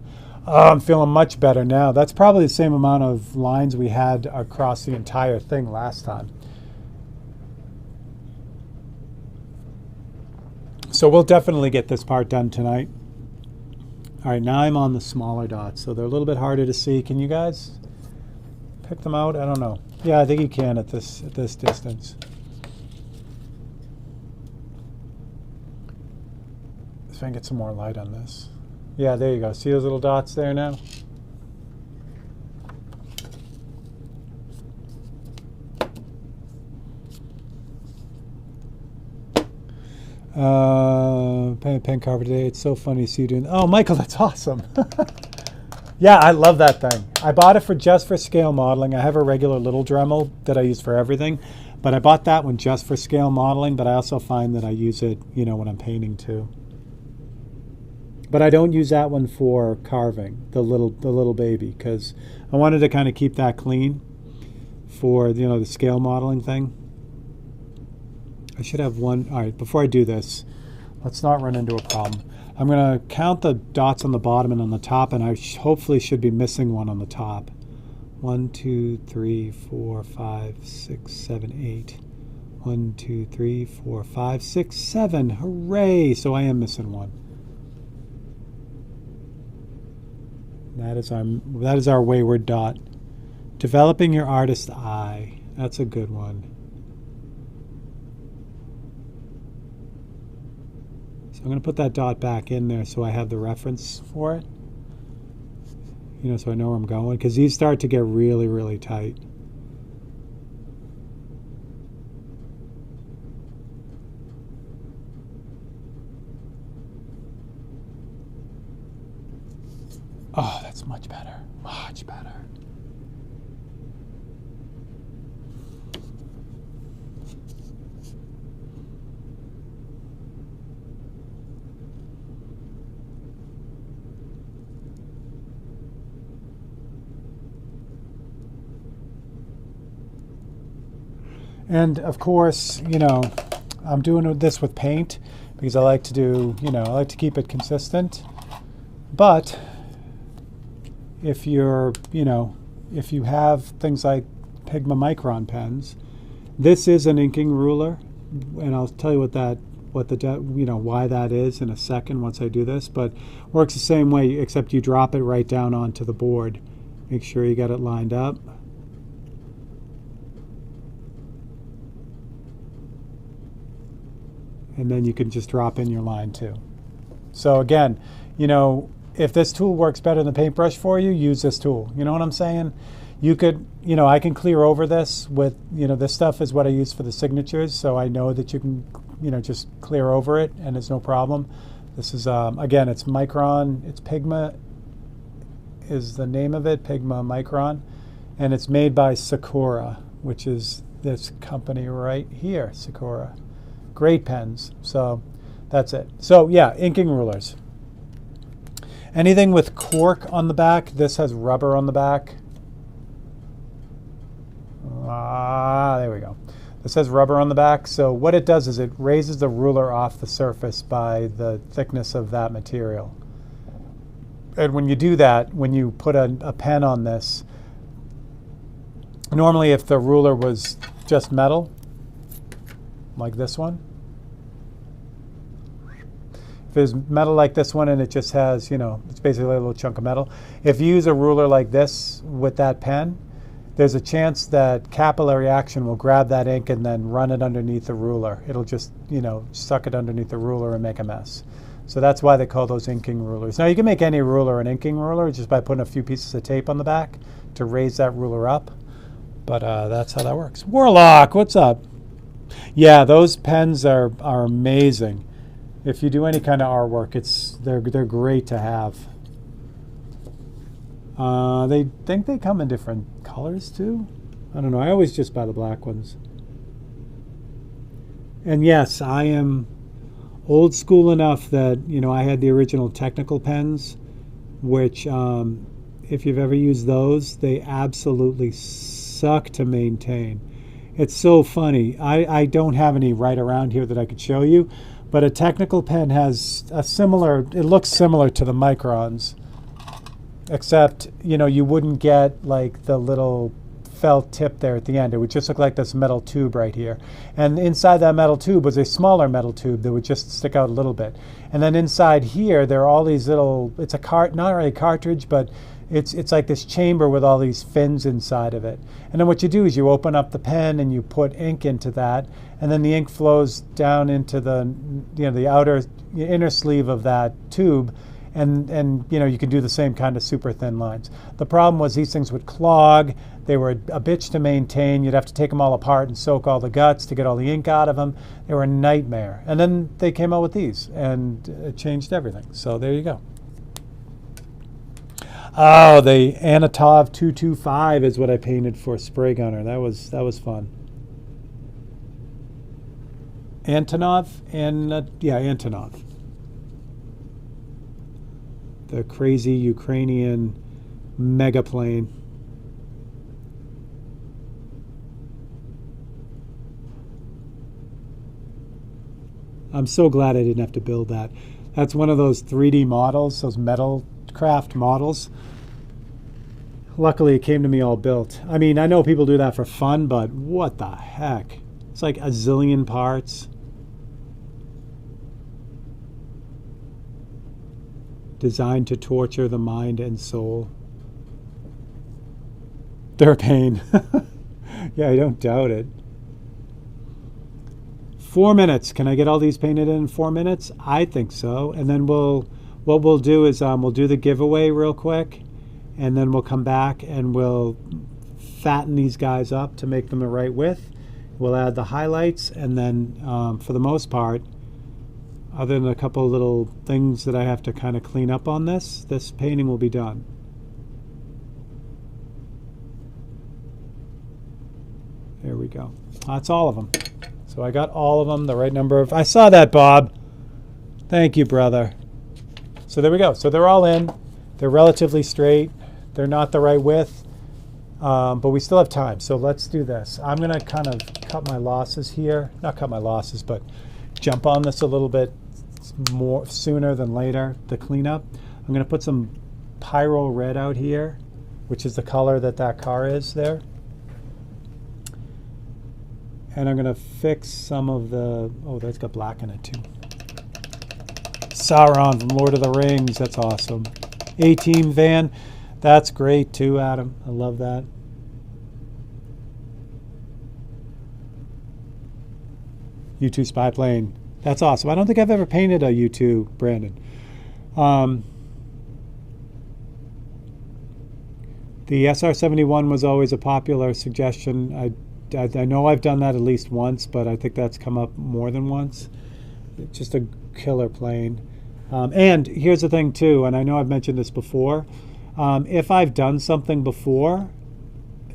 Oh, I'm feeling much better now. That's probably the same amount of lines we had across the entire thing last time. So we'll definitely get this part done tonight. All right, now I'm on the smaller dots, so they're a little bit harder to see. Can you guys pick them out? I don't know. Yeah, I think you can at this distance. If I can get some more light on this. Yeah, there you go. See those little dots there now? Pen carver today. It's so funny to see you doing. Oh, Michael, that's awesome. Yeah, I love that thing. I bought it just for scale modeling. I have a regular little Dremel that I use for everything, but I bought that one just for scale modeling. But I also find that I use it, when I'm painting too. But I don't use that one for carving, the little baby, because I wanted to kind of keep that clean for the scale modeling thing. I should have one. All right, before I do this, let's not run into a problem. I'm going to count the dots on the bottom and on the top, and I hopefully should be missing one on the top. 1, 2, 3, 4, 5, 6, 7, 8. 1, 2, 3, 4, 5, 6, 7. Hooray! So I am missing one. That is our wayward dot. Developing your artist's eye. That's a good one. So I'm going to put that dot back in there so I have the reference for it. So I know where I'm going, because these start to get really, really tight. Oh, that's much better. Much better. And of course, I'm doing this with paint because I like to do, I like to keep it consistent. But if you're, if you have things like Pigma Micron pens, this is an inking ruler, and I'll tell you why that is in a second once I do this. But works the same way, except you drop it right down onto the board. Make sure you get it lined up. And then you can just drop in your line too. So again, if this tool works better than the paintbrush for you, use this tool. You know what I'm saying? You could, I can clear over this with, this stuff is what I use for the signatures, so I know that you can, just clear over it and it's no problem. This is, again, it's Micron, it's Pigma is the name of it, Pigma Micron, and it's made by Sakura, which is this company right here, Sakura. Great pens. So that's it. So yeah, inking rulers. Anything with cork on the back, this has rubber on the back. There we go. This has rubber on the back. So what it does is it raises the ruler off the surface by the thickness of that material. And when you do that, when you put a pen on this, normally if the ruler was just metal, like this one, if it's metal like this one and it just has, it's basically a little chunk of metal. If you use a ruler like this with that pen, there's a chance that capillary action will grab that ink and then run it underneath the ruler. It'll just, suck it underneath the ruler and make a mess. So that's why they call those inking rulers. Now you can make any ruler an inking ruler just by putting a few pieces of tape on the back to raise that ruler up. But that's how that works. Warlock, what's up? Yeah, those pens are amazing. If you do any kind of artwork, they're great to have. They think they come in different colors too. I don't know. I always just buy the black ones. And yes, I am old school enough that I had the original technical pens, which if you've ever used those, they absolutely suck to maintain. It's so funny. I don't have any right around here that I could show you. But a technical pen has it looks similar to the Microns. except, you wouldn't get like the little felt tip there at the end. It would just look like this metal tube right here. And inside that metal tube was a smaller metal tube that would just stick out a little bit. And then inside here, there are all these little, it's a not really a cartridge, but it's like this chamber with all these fins inside of it. And then what you do is you open up the pen and you put ink into that, and then the ink flows down into the the inner sleeve of that tube, and you can do the same kind of super thin lines. The problem was these things would clog. They were a bitch to maintain. You'd have to take them all apart and soak all the guts to get all the ink out of them. They were a nightmare. And then they came out with these, and it changed everything. So there you go. Oh, the Anatov 225 is what I painted for Spray Gunner. That was fun. Antonov? Yeah, Antonov. The crazy Ukrainian mega plane. I'm so glad I didn't have to build that. That's one of those 3D models, those metal craft models. Luckily, it came to me all built. I mean, I know people do that for fun, but what the heck? It's like a zillion parts. Designed to torture the mind and soul. They're a pain. Yeah, I don't doubt it. 4 minutes. Can I get all these painted in 4 minutes? I think so. And then what we'll do is we'll do the giveaway real quick, and then we'll come back and we'll fatten these guys up to make them the right width. We'll add the highlights, and then for the most part, other than a couple of little things that I have to kind of clean up on this painting will be done. There we go. That's all of them. So I got all of them, the right number of... I saw that, Bob. Thank you, brother. So there we go. So they're all in. They're relatively straight. They're not the right width, but we still have time. So let's do this. I'm going to kind of cut my losses here. Not cut my losses, but jump on this a little bit more sooner than later, the cleanup. I'm going to put some Pyro Red out here, which is the color that car is there. And I'm going to fix some of the... Oh, that's got black in it too. Sauron from Lord of the Rings. That's awesome. A-Team van. That's great too, Adam. I love that. U2 spy plane. That's awesome. I don't think I've ever painted a U2, Brandon. The SR-71 was always a popular suggestion. I know I've done that at least once, but I think that's come up more than once. It's just a killer plane. And here's the thing too, and I know I've mentioned this before. If I've done something before,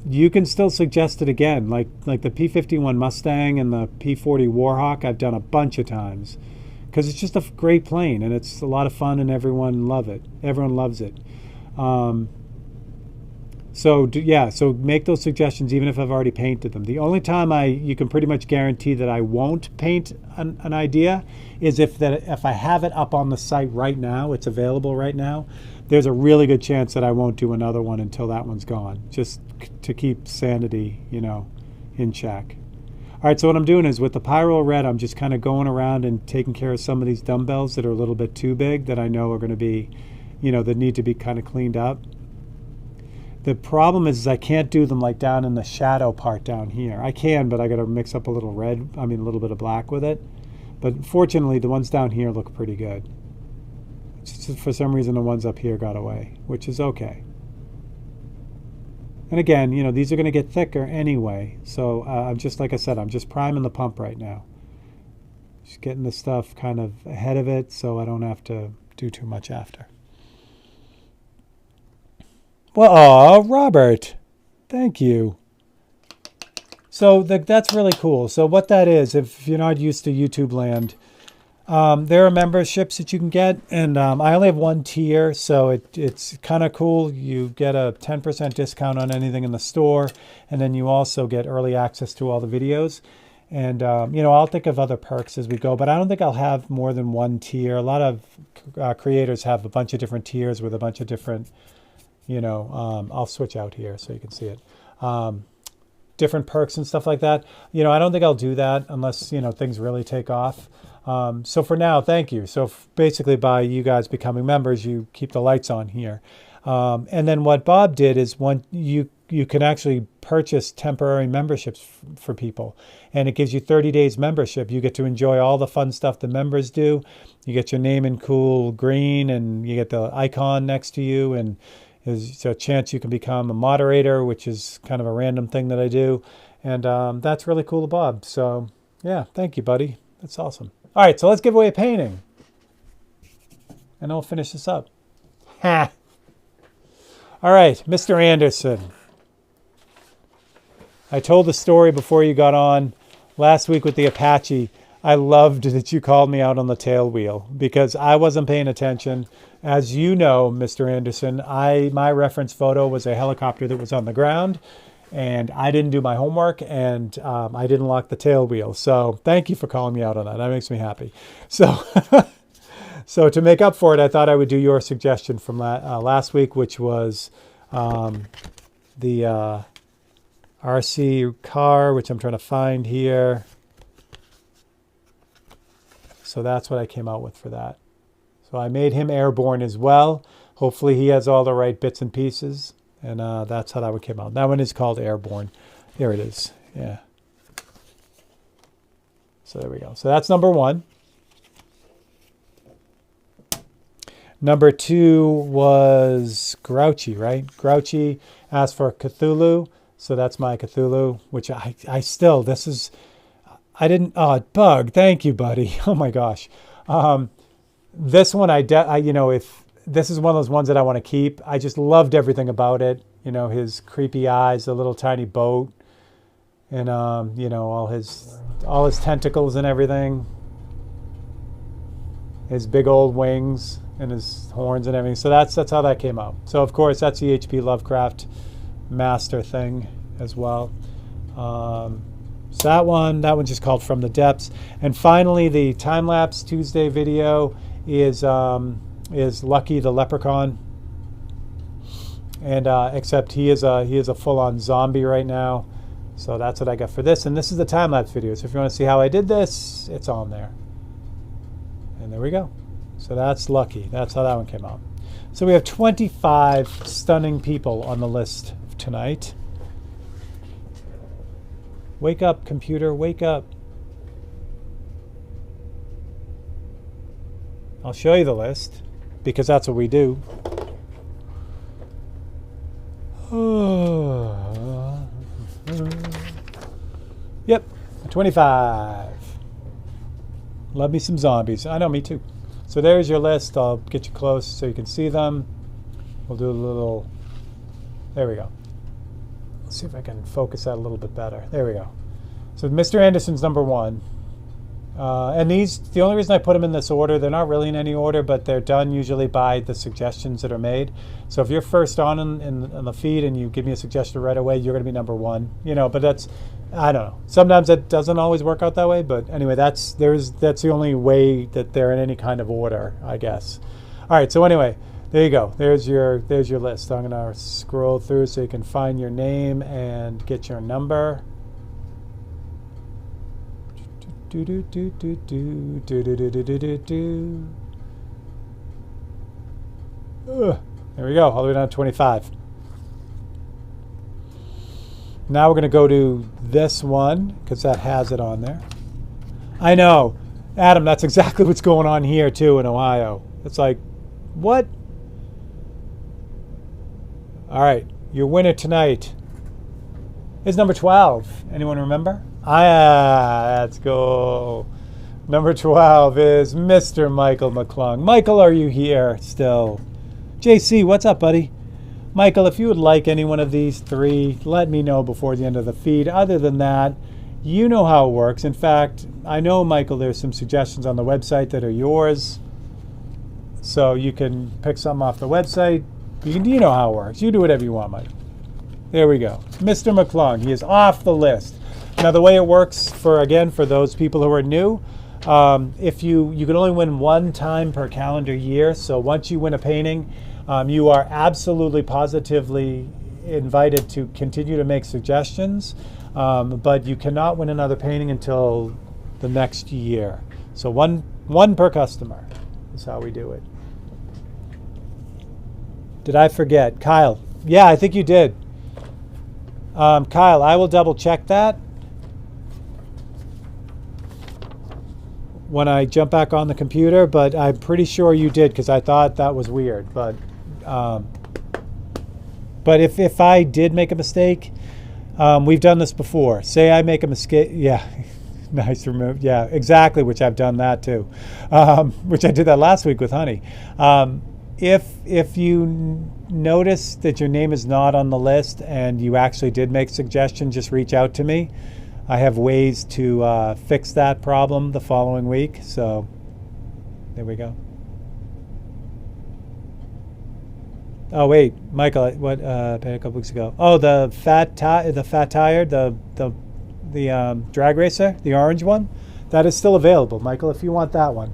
you can still suggest it again. Like the P-51 Mustang and the P-40 Warhawk, I've done a bunch of times. Because it's just a great plane, and it's a lot of fun, and everyone loves it. Everyone loves it. So make those suggestions even if I've already painted them. The only time you can pretty much guarantee that I won't paint an idea is if I have it up on the site right now, it's available right now, there's a really good chance that I won't do another one until that one's gone, just to keep sanity, in check. All right, so what I'm doing is with the Pyro Red, I'm just kind of going around and taking care of some of these dumbbells that are a little bit too big that I know are going to be, that need to be kind of cleaned up. The problem is I can't do them like down in the shadow part down here. I can, but I got to mix up a little a little bit of black with it. But fortunately, the ones down here look pretty good. It's just for some reason, the ones up here got away, which is okay. And again, these are going to get thicker anyway. So I'm just, like I said, I'm just priming the pump right now. Just getting the stuff kind of ahead of it so I don't have to do too much after. Well, Robert, thank you. So that's really cool. So what that is, if you're not used to YouTube land, there are memberships that you can get, and I only have one tier, so it's kind of cool. You get a 10% discount on anything in the store, and then you also get early access to all the videos. And, I'll think of other perks as we go, but I don't think I'll have more than one tier. A lot of creators have a bunch of different tiers with a bunch of different you know, I'll switch out here so you can see it. Different perks and stuff like that. You know, I don't think I'll do that unless, you know, things really take off. So for now, thank you. So basically by you guys becoming members, you keep the lights on here. And then what Bob did is you can actually purchase temporary memberships for people, and it gives you 30 days membership. You get to enjoy all the fun stuff the members do. You get your name in cool green, and you get the icon next to you, and there's a chance you can become a moderator, which is kind of a random thing that I do. And that's really cool of Bob. So yeah, thank you, buddy. That's awesome. All right, so let's give away a painting, and I'll finish this up. Ha! All right, Mr. Anderson. I told the story before you got on last week with the Apache. I loved that you called me out on the tail wheel because I wasn't paying attention. As you know, Mr. Anderson, my reference photo was a helicopter that was on the ground, and I didn't do my homework, and I didn't lock the tail wheel. So thank you for calling me out on that. That makes me happy. So, so to make up for it, I thought I would do your suggestion from last week, which was the RC car, which I'm trying to find here. So that's what I came out with for that. So I made him airborne as well. Hopefully he has all the right bits and pieces. And that's how that one came out. That one is called airborne. There it is. Yeah. So there we go. So that's number one. Number two was Grouchy, right? Grouchy asked for Cthulhu. So that's my Cthulhu, which I still, this is, I didn't, oh, Bug, thank you, buddy. Oh my gosh. This one, you know, if this is one of those ones that I want to keep. I just loved everything about it. You know, his creepy eyes, the little tiny boat, and, you know, all his tentacles and everything. His big old wings and his horns and everything. So that's how that came out. So of course, that's the H.P. Lovecraft master thing as well. So that one's just called From the Depths. And finally, the time-lapse Tuesday video is Lucky the Leprechaun. And except he is a full-on zombie right now. So that's what I got for this. And this is the time-lapse video. So if you want to see how I did this, it's on there. And there we go. So that's Lucky. That's how that one came out. So we have 25 stunning people on the list tonight. Wake up, computer, wake up. I'll show you the list because that's what we do. Yep, 25. Love me some zombies. I know, me too. So there's your list. I'll get you close so you can see them. We'll do a little, there we go. Let's see if I can focus that a little bit better. There we go. So Mr. Anderson's number one. And these, the only reason I put them in this order, they're not really in any order, but they're done usually by the suggestions that are made. So if you're first on in the feed and you give me a suggestion right away, you're going to be number one. You know, but that's, I don't know. Sometimes it doesn't always work out that way, but anyway, that's the only way that they're in any kind of order, I guess. All right, so anyway, there you go. There's your list. I'm going to scroll through so you can find your name and get your number. There we go, all the way down to 25. Now we're going to go to this one because that has it on there. I know, Adam, that's exactly what's going on here too in Ohio. It's like, what? All right, your winner tonight is number 12. Anyone remember? Let's go. Number 12 is Mr. Michael McClung. Michael, are you here still? JC, what's up, buddy? Michael, if you would like any one of these three, let me know before the end of the feed. Other than that, you know how it works. In fact, I know, Michael, there's some suggestions on the website that are yours. So you can pick something off the website. You know how it works. You do whatever you want, Mike. There we go. Mr. McClung, he is off the list. Now, the way it works, for those people who are new, if you can only win one time per calendar year. So once you win a painting, You are absolutely positively invited to continue to make suggestions, but you cannot win another painting until the next year. So one per customer is how we do it. Did I forget? Kyle. Yeah, I think you did. Kyle, I will double check that when I jump back on the computer, but I'm pretty sure you did because I thought that was weird. But if I did make a mistake, we've done this before. Say I make a mistake. Yeah. Nice remove. Yeah, exactly, which I've done that too, which I did that last week with honey. If you notice that your name is not on the list and you actually did make suggestions, just reach out to me. I have ways to fix that problem the following week. So there we go. Oh wait, Michael, what a couple weeks ago? Oh, the fat tire, the drag racer, the orange one, that is still available, Michael, if you want that one.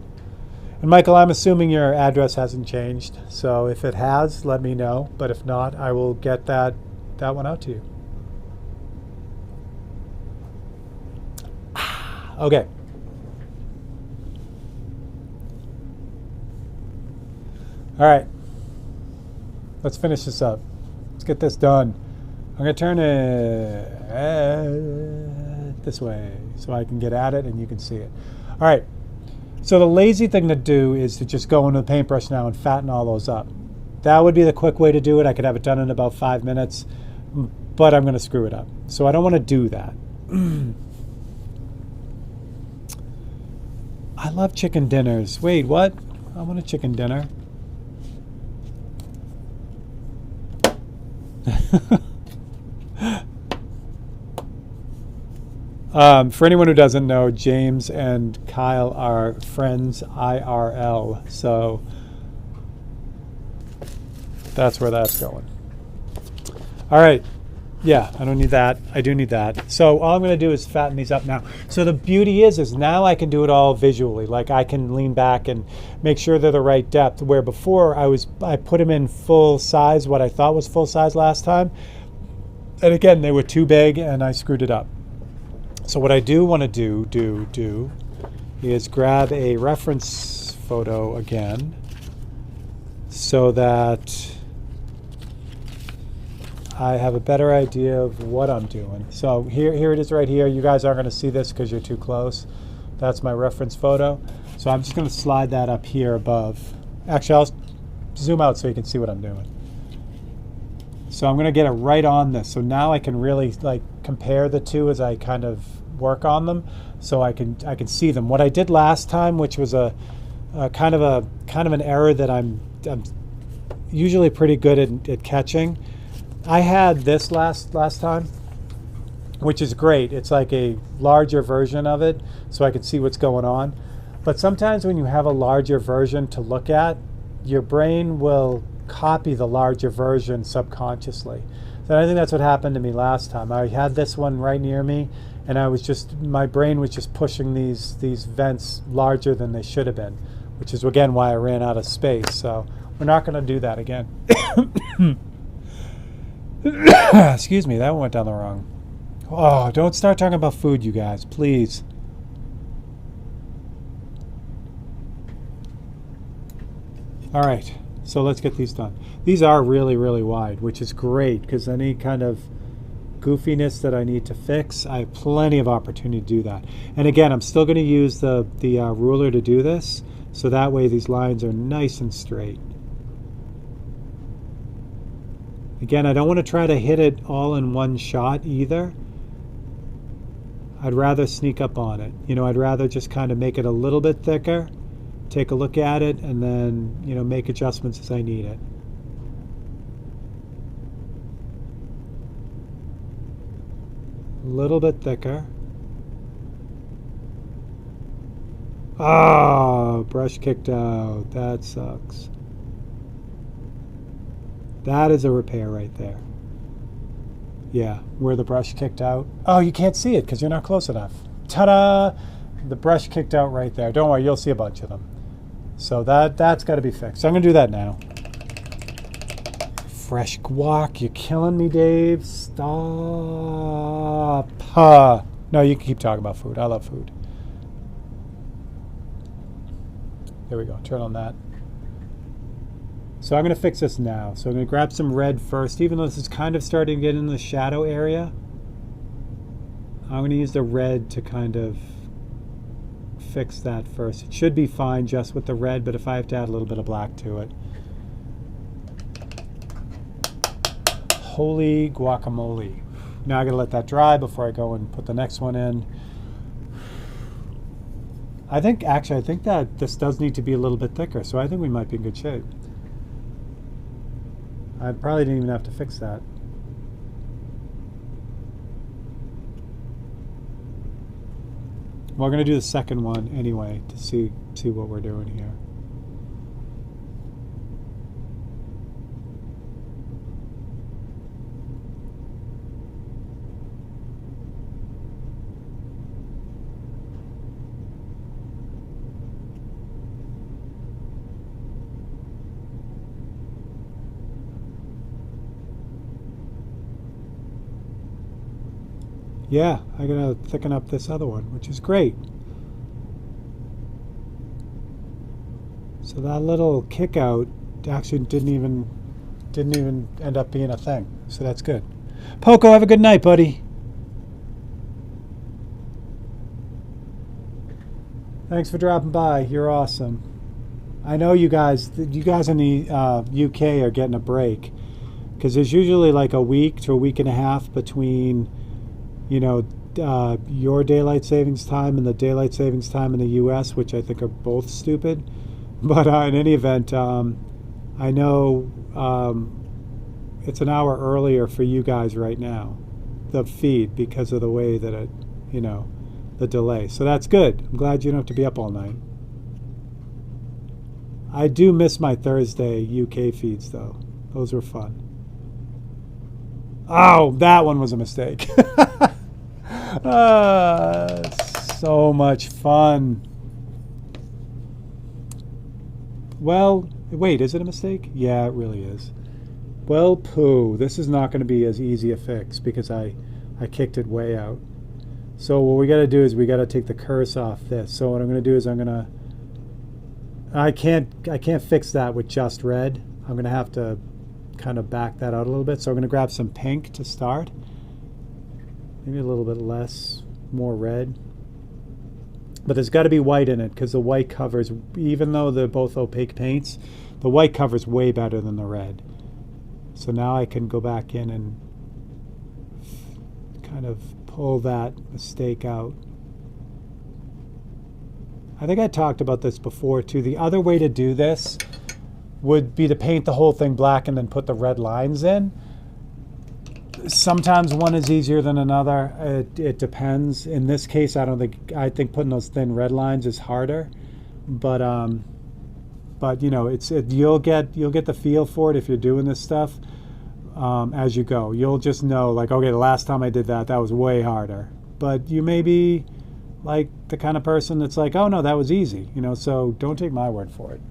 And Michael, I'm assuming your address hasn't changed, so if it has, let me know. But if not, I will get that one out to you. Okay. All right. Let's finish this up. Let's get this done. I'm going to turn it this way so I can get at it and you can see it. All right. So the lazy thing to do is to just go into the paintbrush now and fatten all those up. That would be the quick way to do it. I could have it done in about 5 minutes, but I'm going to screw it up. So I don't want to do that. I love chicken dinners. Wait, what? I want a chicken dinner. For anyone who doesn't know, James and Kyle are friends IRL, so that's where that's going. All right. Yeah, I don't need that. I do need that. So all I'm going to do is fatten these up now. So the beauty is now I can do it all visually. Like I can lean back and make sure they're the right depth, where before I put them in full size, what I thought was full size last time. And again, they were too big and I screwed it up. So what I do want to do is grab a reference photo again so that I have a better idea of what I'm doing. So here it is right here. You guys aren't going to see this because you're too close. That's my reference photo. So I'm just going to slide that up here above. Actually, I'll zoom out so you can see what I'm doing. So I'm going to get it right on this. So now I can really like compare the two as I kind of work on them, so I can see them. What I did last time, which was a kind of an error that I'm usually pretty good at catching. I had this last time, which is great. It's like a larger version of it, so I can see what's going on. But sometimes when you have a larger version to look at, your brain will copy the larger version subconsciously. So I think that's what happened to me last time. I had this one right near me, and my brain was just pushing these vents larger than they should have been, which is again why I ran out of space. So we're not going to do that again. Excuse me, that went down the wrong. Oh, don't start talking about food, you guys, please. All right, so let's get these done. These are really, really wide, which is great because any kind of goofiness that I need to fix, I have plenty of opportunity to do that. And again, I'm still going to use the ruler to do this, so that way these lines are nice and straight. Again, I don't want to try to hit it all in one shot either. I'd rather sneak up on it. I'd rather just kind of make it a little bit thicker, take a look at it, and then, make adjustments as I need it. A little bit thicker. Oh, brush kicked out. That sucks. That is a repair right there. Yeah, where the brush kicked out. Oh, you can't see it because you're not close enough. Ta-da! The brush kicked out right there. Don't worry, you'll see a bunch of them. So that's got to be fixed. So I'm going to do that now. fresh guac. You're killing me, Dave. Stop. No, you can keep talking about food. I love food. There we go. Turn on that. So I'm going to fix this now. So I'm going to grab some red first. Even though this is kind of starting to get in the shadow area, I'm going to use the red to kind of fix that first. It should be fine just with the red, but if I have to add a little bit of black to it. Holy guacamole. Now I gotta let that dry before I go and put the next one in. I think that this does need to be a little bit thicker, so I think we might be in good shape. I probably didn't even have to fix that. We're gonna do the second one anyway to see what we're doing here. Yeah, I'm gonna thicken up this other one, which is great. So that little kick out actually didn't even end up being a thing. So that's good. Poco, have a good night, buddy. Thanks for dropping by. You're awesome. I know you guys in the UK are getting a break because there's usually like a week to a week and a half between your daylight savings time and the daylight savings time in the US, which I think are both stupid. But in any event, I know it's an hour earlier for you guys right now, the feed, because of the way that it, the delay. So that's good. I'm glad you don't have to be up all night. I do miss my Thursday UK feeds, though. Those were fun. Oh, that one was a mistake. So much fun. Well, wait, is it a mistake? Yeah, it really is. Well, poo. This is not going to be as easy a fix because I kicked it way out. So what we got to do is we got to take the curse off this. So what I'm going to do is I can't fix that with just red. I'm going to have to kind of back that out a little bit. So I'm going to grab some pink to start. Maybe a little bit less, more red. But there's got to be white in it because the white covers, even though they're both opaque paints, the white covers way better than the red. So now I can go back in and kind of pull that mistake out. I think I talked about this before too. The other way to do this would be to paint the whole thing black and then put the red lines in. Sometimes one is easier than another. It depends. In this case, I think putting those thin red lines is harder. But you'll get the feel for it if you're doing this stuff as you go. You'll just know, like, okay, the last time I did that was way harder. But you may be like the kind of person that's like, oh no, that was easy. So don't take my word for it.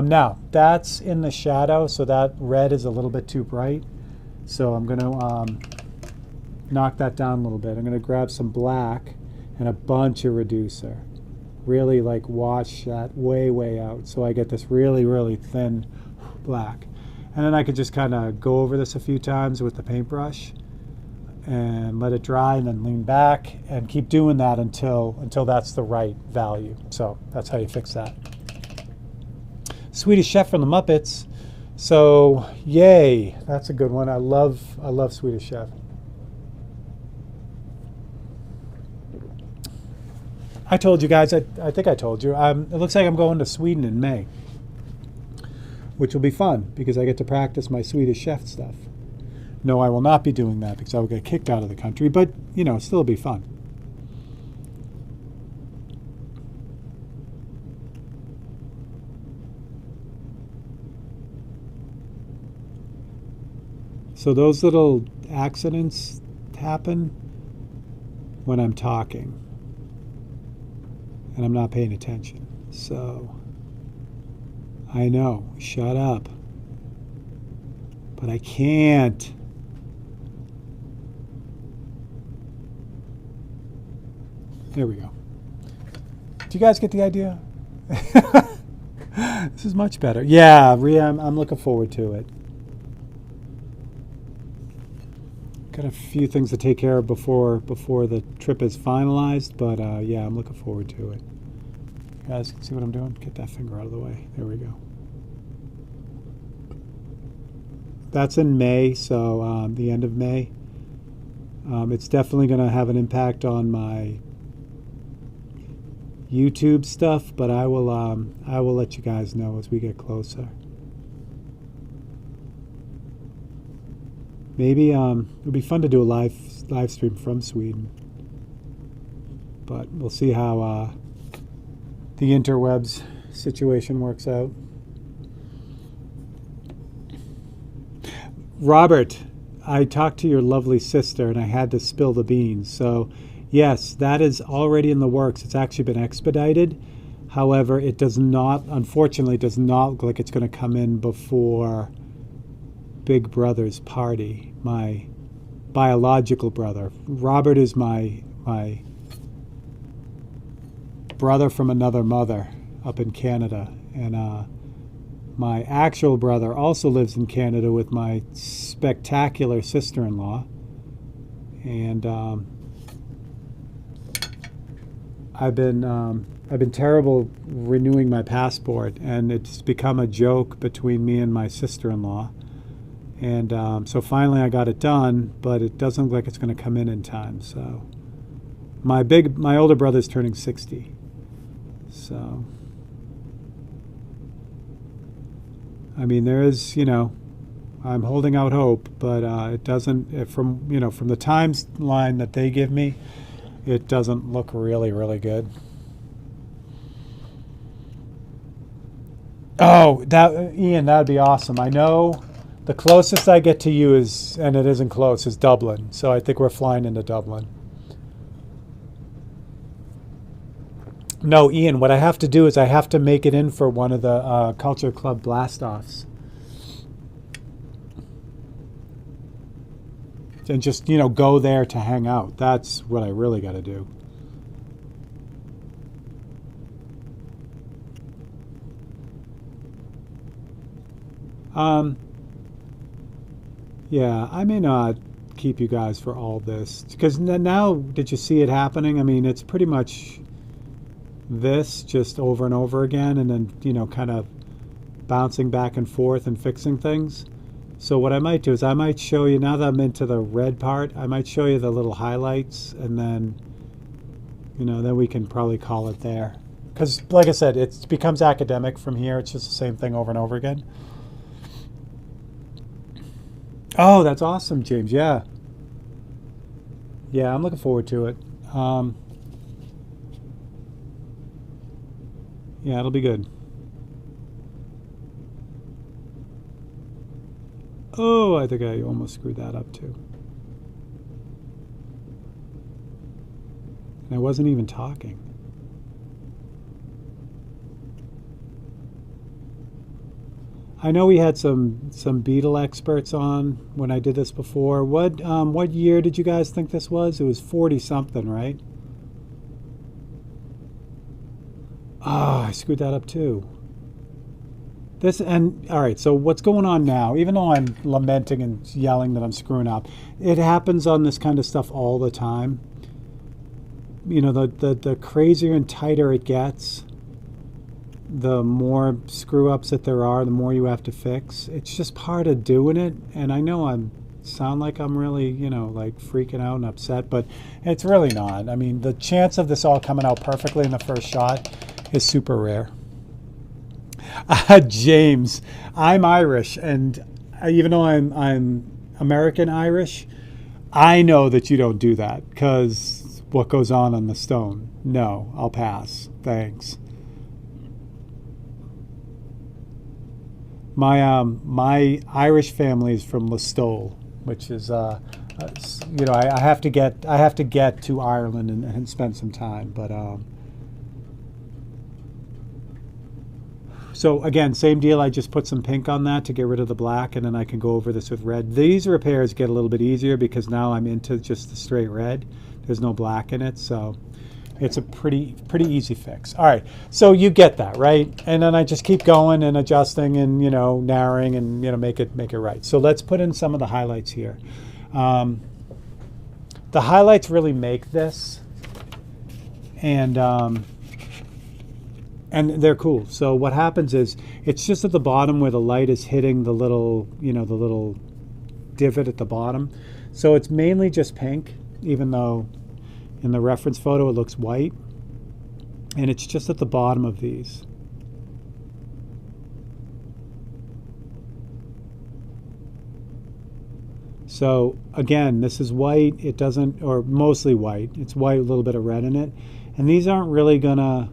Now that's in the shadow, so that red is a little bit too bright. So I'm going to knock that down a little bit. I'm going to grab some black and a bunch of reducer. Really like wash that way out so I get this really, really thin black. And then I could just kind of go over this a few times with the paintbrush and let it dry and then lean back and keep doing that until that's the right value. So that's how you fix that. Swedish Chef from the Muppets. So, yay, that's a good one. I love Swedish Chef. I told you guys, I think I told you, it looks like I'm going to Sweden in May, which will be fun because I get to practice my Swedish Chef stuff. No, I will not be doing that because I will get kicked out of the country, but, still be fun. So those little accidents happen when I'm talking and I'm not paying attention. So I know, shut up. but I can't. There we go. Do you guys get the idea? This is much better. Yeah, Rhea, I'm looking forward to it. Got a few things to take care of before the trip is finalized, but yeah, I'm looking forward to it. You guys see what I'm doing? Get that finger out of the way. There we go. That's in May, so the end of May. It's definitely going to have an impact on my YouTube stuff, but I will let you guys know as we get closer. Maybe it'll be fun to do a live stream from Sweden, but we'll see how the interwebs situation works out. Robert, I talked to your lovely sister and I had to spill the beans. So yes, that is already in the works. It's actually been expedited. However, it does not, unfortunately, does not look like it's going to come in before Big Brother's party. My biological brother. Robert is my brother from another mother up in Canada. And my actual brother also lives in Canada with my spectacular sister-in-law. And I've been terrible renewing my passport, and it's become a joke between me and my sister-in-law. And so finally I got it done, but it doesn't look like it's going to come in time. So my older brother's turning 60. So I mean, there is, I'm holding out hope, but it doesn't, from the timeline that they give me, it doesn't look really, really good. Oh, Ian, that'd be awesome. I know the closest I get to you is, and it isn't close, is Dublin. So I think we're flying into Dublin. No, Ian, what I have to do is I have to make it in for one of the Culture Club blast-offs. And just, go there to hang out. That's what I really got to do. Yeah, I may not keep you guys for all this. Because now, did you see it happening? I mean, it's pretty much this just over and over again, and then kind of bouncing back and forth and fixing things. So what I might do is I might show you, now that I'm into the red part, I might show you the little highlights, and then then we can probably call it there, because like I said, it becomes academic from here. It's just the same thing over and over again. Oh, that's awesome, James. Yeah, I'm looking forward to it. Yeah, it'll be good. Oh, I think I almost screwed that up too. And I wasn't even talking. I know we had some beetle experts on when I did this before. What year did you guys think this was? It was 40 something, right? Ah, I screwed that up too. All right, so what's going on now, even though I'm lamenting and yelling that I'm screwing up, it happens on this kind of stuff all the time. The crazier and tighter it gets, the more screw ups that there are, the more you have to fix. It's just part of doing it. And I know I sound like I'm really, like freaking out and upset, but it's really not. I mean, the chance of this all coming out perfectly in the first shot is super rare. James, I'm Irish, and even though I'm American Irish, I know that you don't do that, because what goes on the stone? No, I'll pass. Thanks. My Irish family is from Listowel, which is I have to get to Ireland and spend some time, but So again, same deal. I just put some pink on that to get rid of the black, and then I can go over this with red. These repairs get a little bit easier because now I'm into just the straight red. There's no black in it, so it's a pretty easy fix. All right, so you get that, right? And then I just keep going and adjusting and, you know, narrowing and, you know, make it right. So let's put in some of the highlights here. The highlights really make this, and they're cool. So what happens is it's just at the bottom where the light is hitting the little, you know, the little divot at the bottom. So it's mainly just pink, even though in the reference photo it looks white. And it's just at the bottom of these. So again, this is white. It doesn't, or mostly white. It's white, a little bit of red in it. And these aren't really gonna,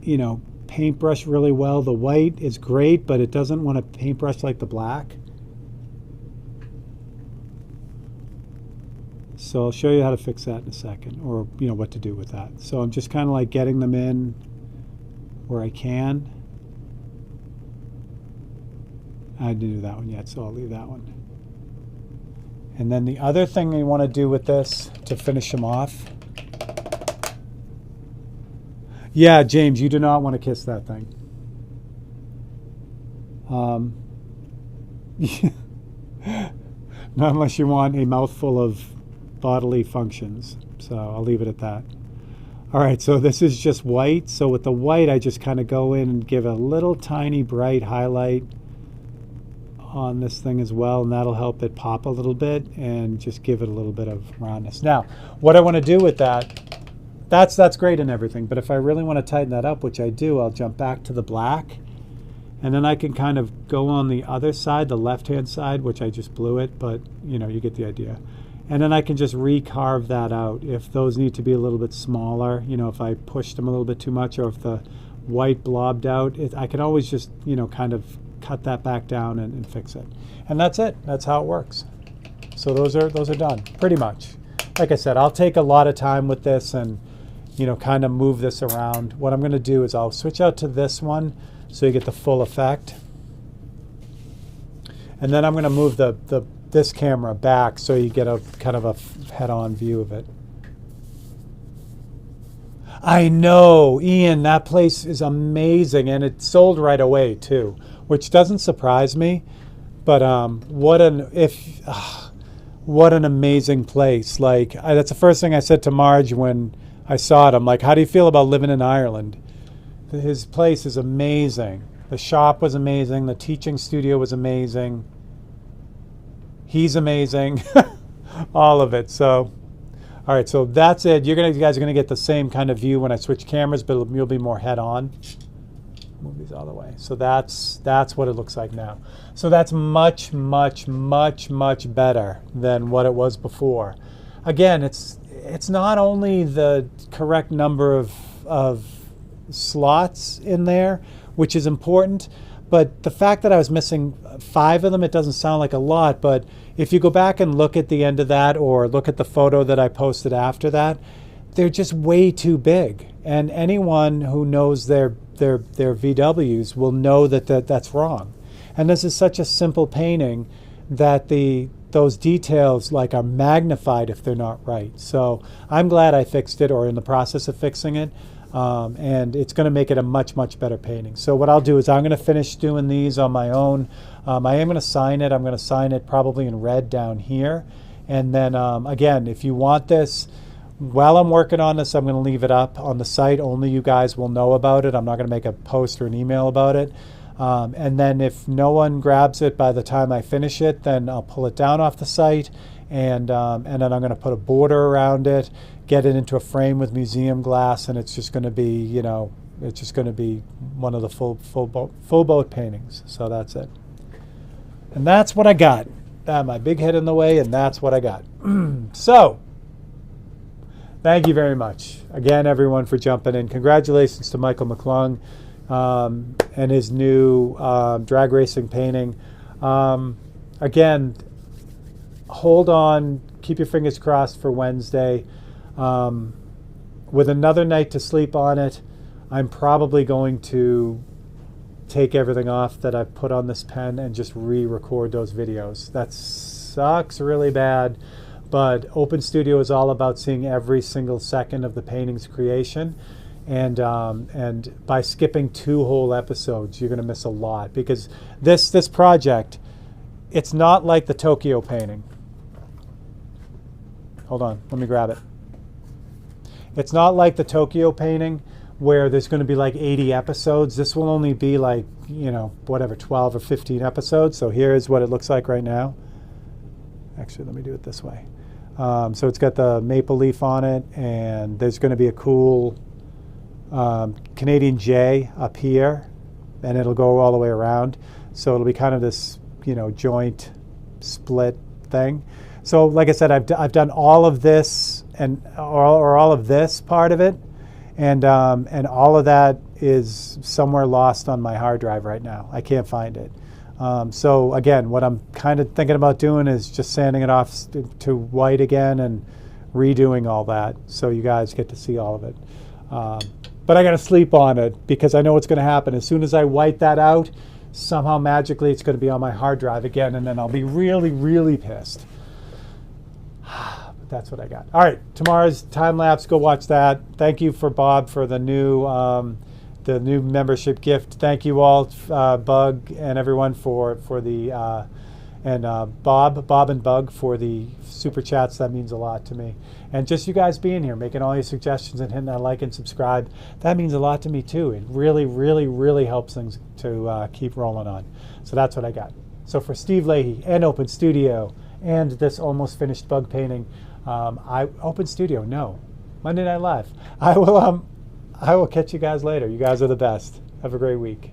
you know, paintbrush really well. The white is great, but it doesn't want to paintbrush like the black. So I'll show you how to fix that in a second, or, you know, what to do with that. So I'm just kind of like getting them in where I can. I didn't do that one yet, so I'll leave that one. And then the other thing you want to do with this to finish them off. Yeah, James, you do not want to kiss that thing. Not unless you want a mouthful of bodily functions. So I'll leave it at that. All right, so this is just white. So with the white, I just kind of go in and give a little tiny bright highlight on this thing as well, and that'll help it pop a little bit and just give it a little bit of roundness. Now, what I want to do with that's great and everything, but if I really want to tighten that up, which I do, I'll jump back to the black, and then I can kind of go on the other side, the left-hand side, which I just blew it, but you know, you get the idea. And then I can just recarve that out if those need to be a little bit smaller, you know, if I pushed them a little bit too much, or if the white blobbed out, I can always just, you know, kind of cut that back down and fix it. And that's it. That's how it works. So those are done, pretty much. Like I said, I'll take a lot of time with this and, you know, kind of move this around. What I'm going to do is I'll switch out to this one so you get the full effect. And then I'm going to move this camera back so you get a kind of a head-on view of it. I know, Ian, that place is amazing, and it sold right away too, which doesn't surprise me. But what an amazing place! Like that's the first thing I said to Marge when I saw it. I'm like, "How do you feel about living in Ireland?" His place is amazing. The shop was amazing. The teaching studio was amazing. He's amazing. All of it. So, all right. So that's it. You guys are gonna get the same kind of view when I switch cameras, but you'll be more head on. Move these all the way. So that's what it looks like now. So that's much better than what it was before. Again, it's not only the correct number of slots in there, which is important, but the fact that I was missing 5 of them, it doesn't sound like a lot, but if you go back and look at the end of that, or look at the photo that I posted after that, they're just way too big. And anyone who knows their VWs will know that's wrong. And this is such a simple painting that those details like are magnified if they're not right. So I'm glad I fixed it, or in the process of fixing it. And it's going to make it a much better painting. So what I'll do is I'm going to finish doing these on my own. I am going to sign it. I'm going to sign it probably in red down here. And then again, if you want this, while I'm working on this, I'm going to leave it up on the site. Only you guys will know about it. I'm not going to make a post or an email about it. And then if no one grabs it by the time I finish it, then I'll pull it down off the site, and then I'm going to put a border around it, get it into a frame with museum glass, and it's just going to be, you know, it's just going to be one of the full boat paintings. So that's it. And that's what I got. My big head in the way, and that's what I got. So, thank you very much again, everyone, for jumping in. Congratulations to Michael McClung and his new drag racing painting. Again, hold on, keep your fingers crossed for Wednesday. With another night to sleep on it, I'm probably going to take everything off that I've put on this pen and just re-record those videos. That sucks really bad, but Open Studio is all about seeing every single second of the painting's creation. And by skipping 2 whole episodes, you're going to miss a lot, because this project, it's not like the Tokyo painting. Hold on, let me grab it. It's not like the Tokyo painting where there's going to be like 80 episodes. This will only be like, you know, whatever, 12 or 15 episodes. So here's what it looks like right now. Actually, let me do it this way. So it's got the maple leaf on it, and there's going to be a cool Canadian J up here, and it'll go all the way around. So it'll be kind of this, you know, joint split thing. So like I said, I've done all of this or all of this part of it, and all of that is somewhere lost on my hard drive right now. I can't find it. So again, what I'm kind of thinking about doing is just sanding it off to white again and redoing all that, so you guys get to see all of it. But I got to sleep on it, because I know what's going to happen. As soon as I white that out, somehow magically it's going to be on my hard drive again, and then I'll be really, really pissed. But that's what I got. All right, tomorrow's time lapse. Go watch that. Thank you for Bob for the new membership gift. Thank you all, Bug and everyone for the Bob and Bug for the super chats. That means a lot to me. And just you guys being here, making all your suggestions and hitting that like and subscribe, that means a lot to me too. It really, really, really helps things to keep rolling on. So that's what I got. So for Steve Leahy and Open Studio and this almost finished bug painting, Open Studio, no, Monday Night Live. I will catch you guys later. You guys are the best. Have a great week.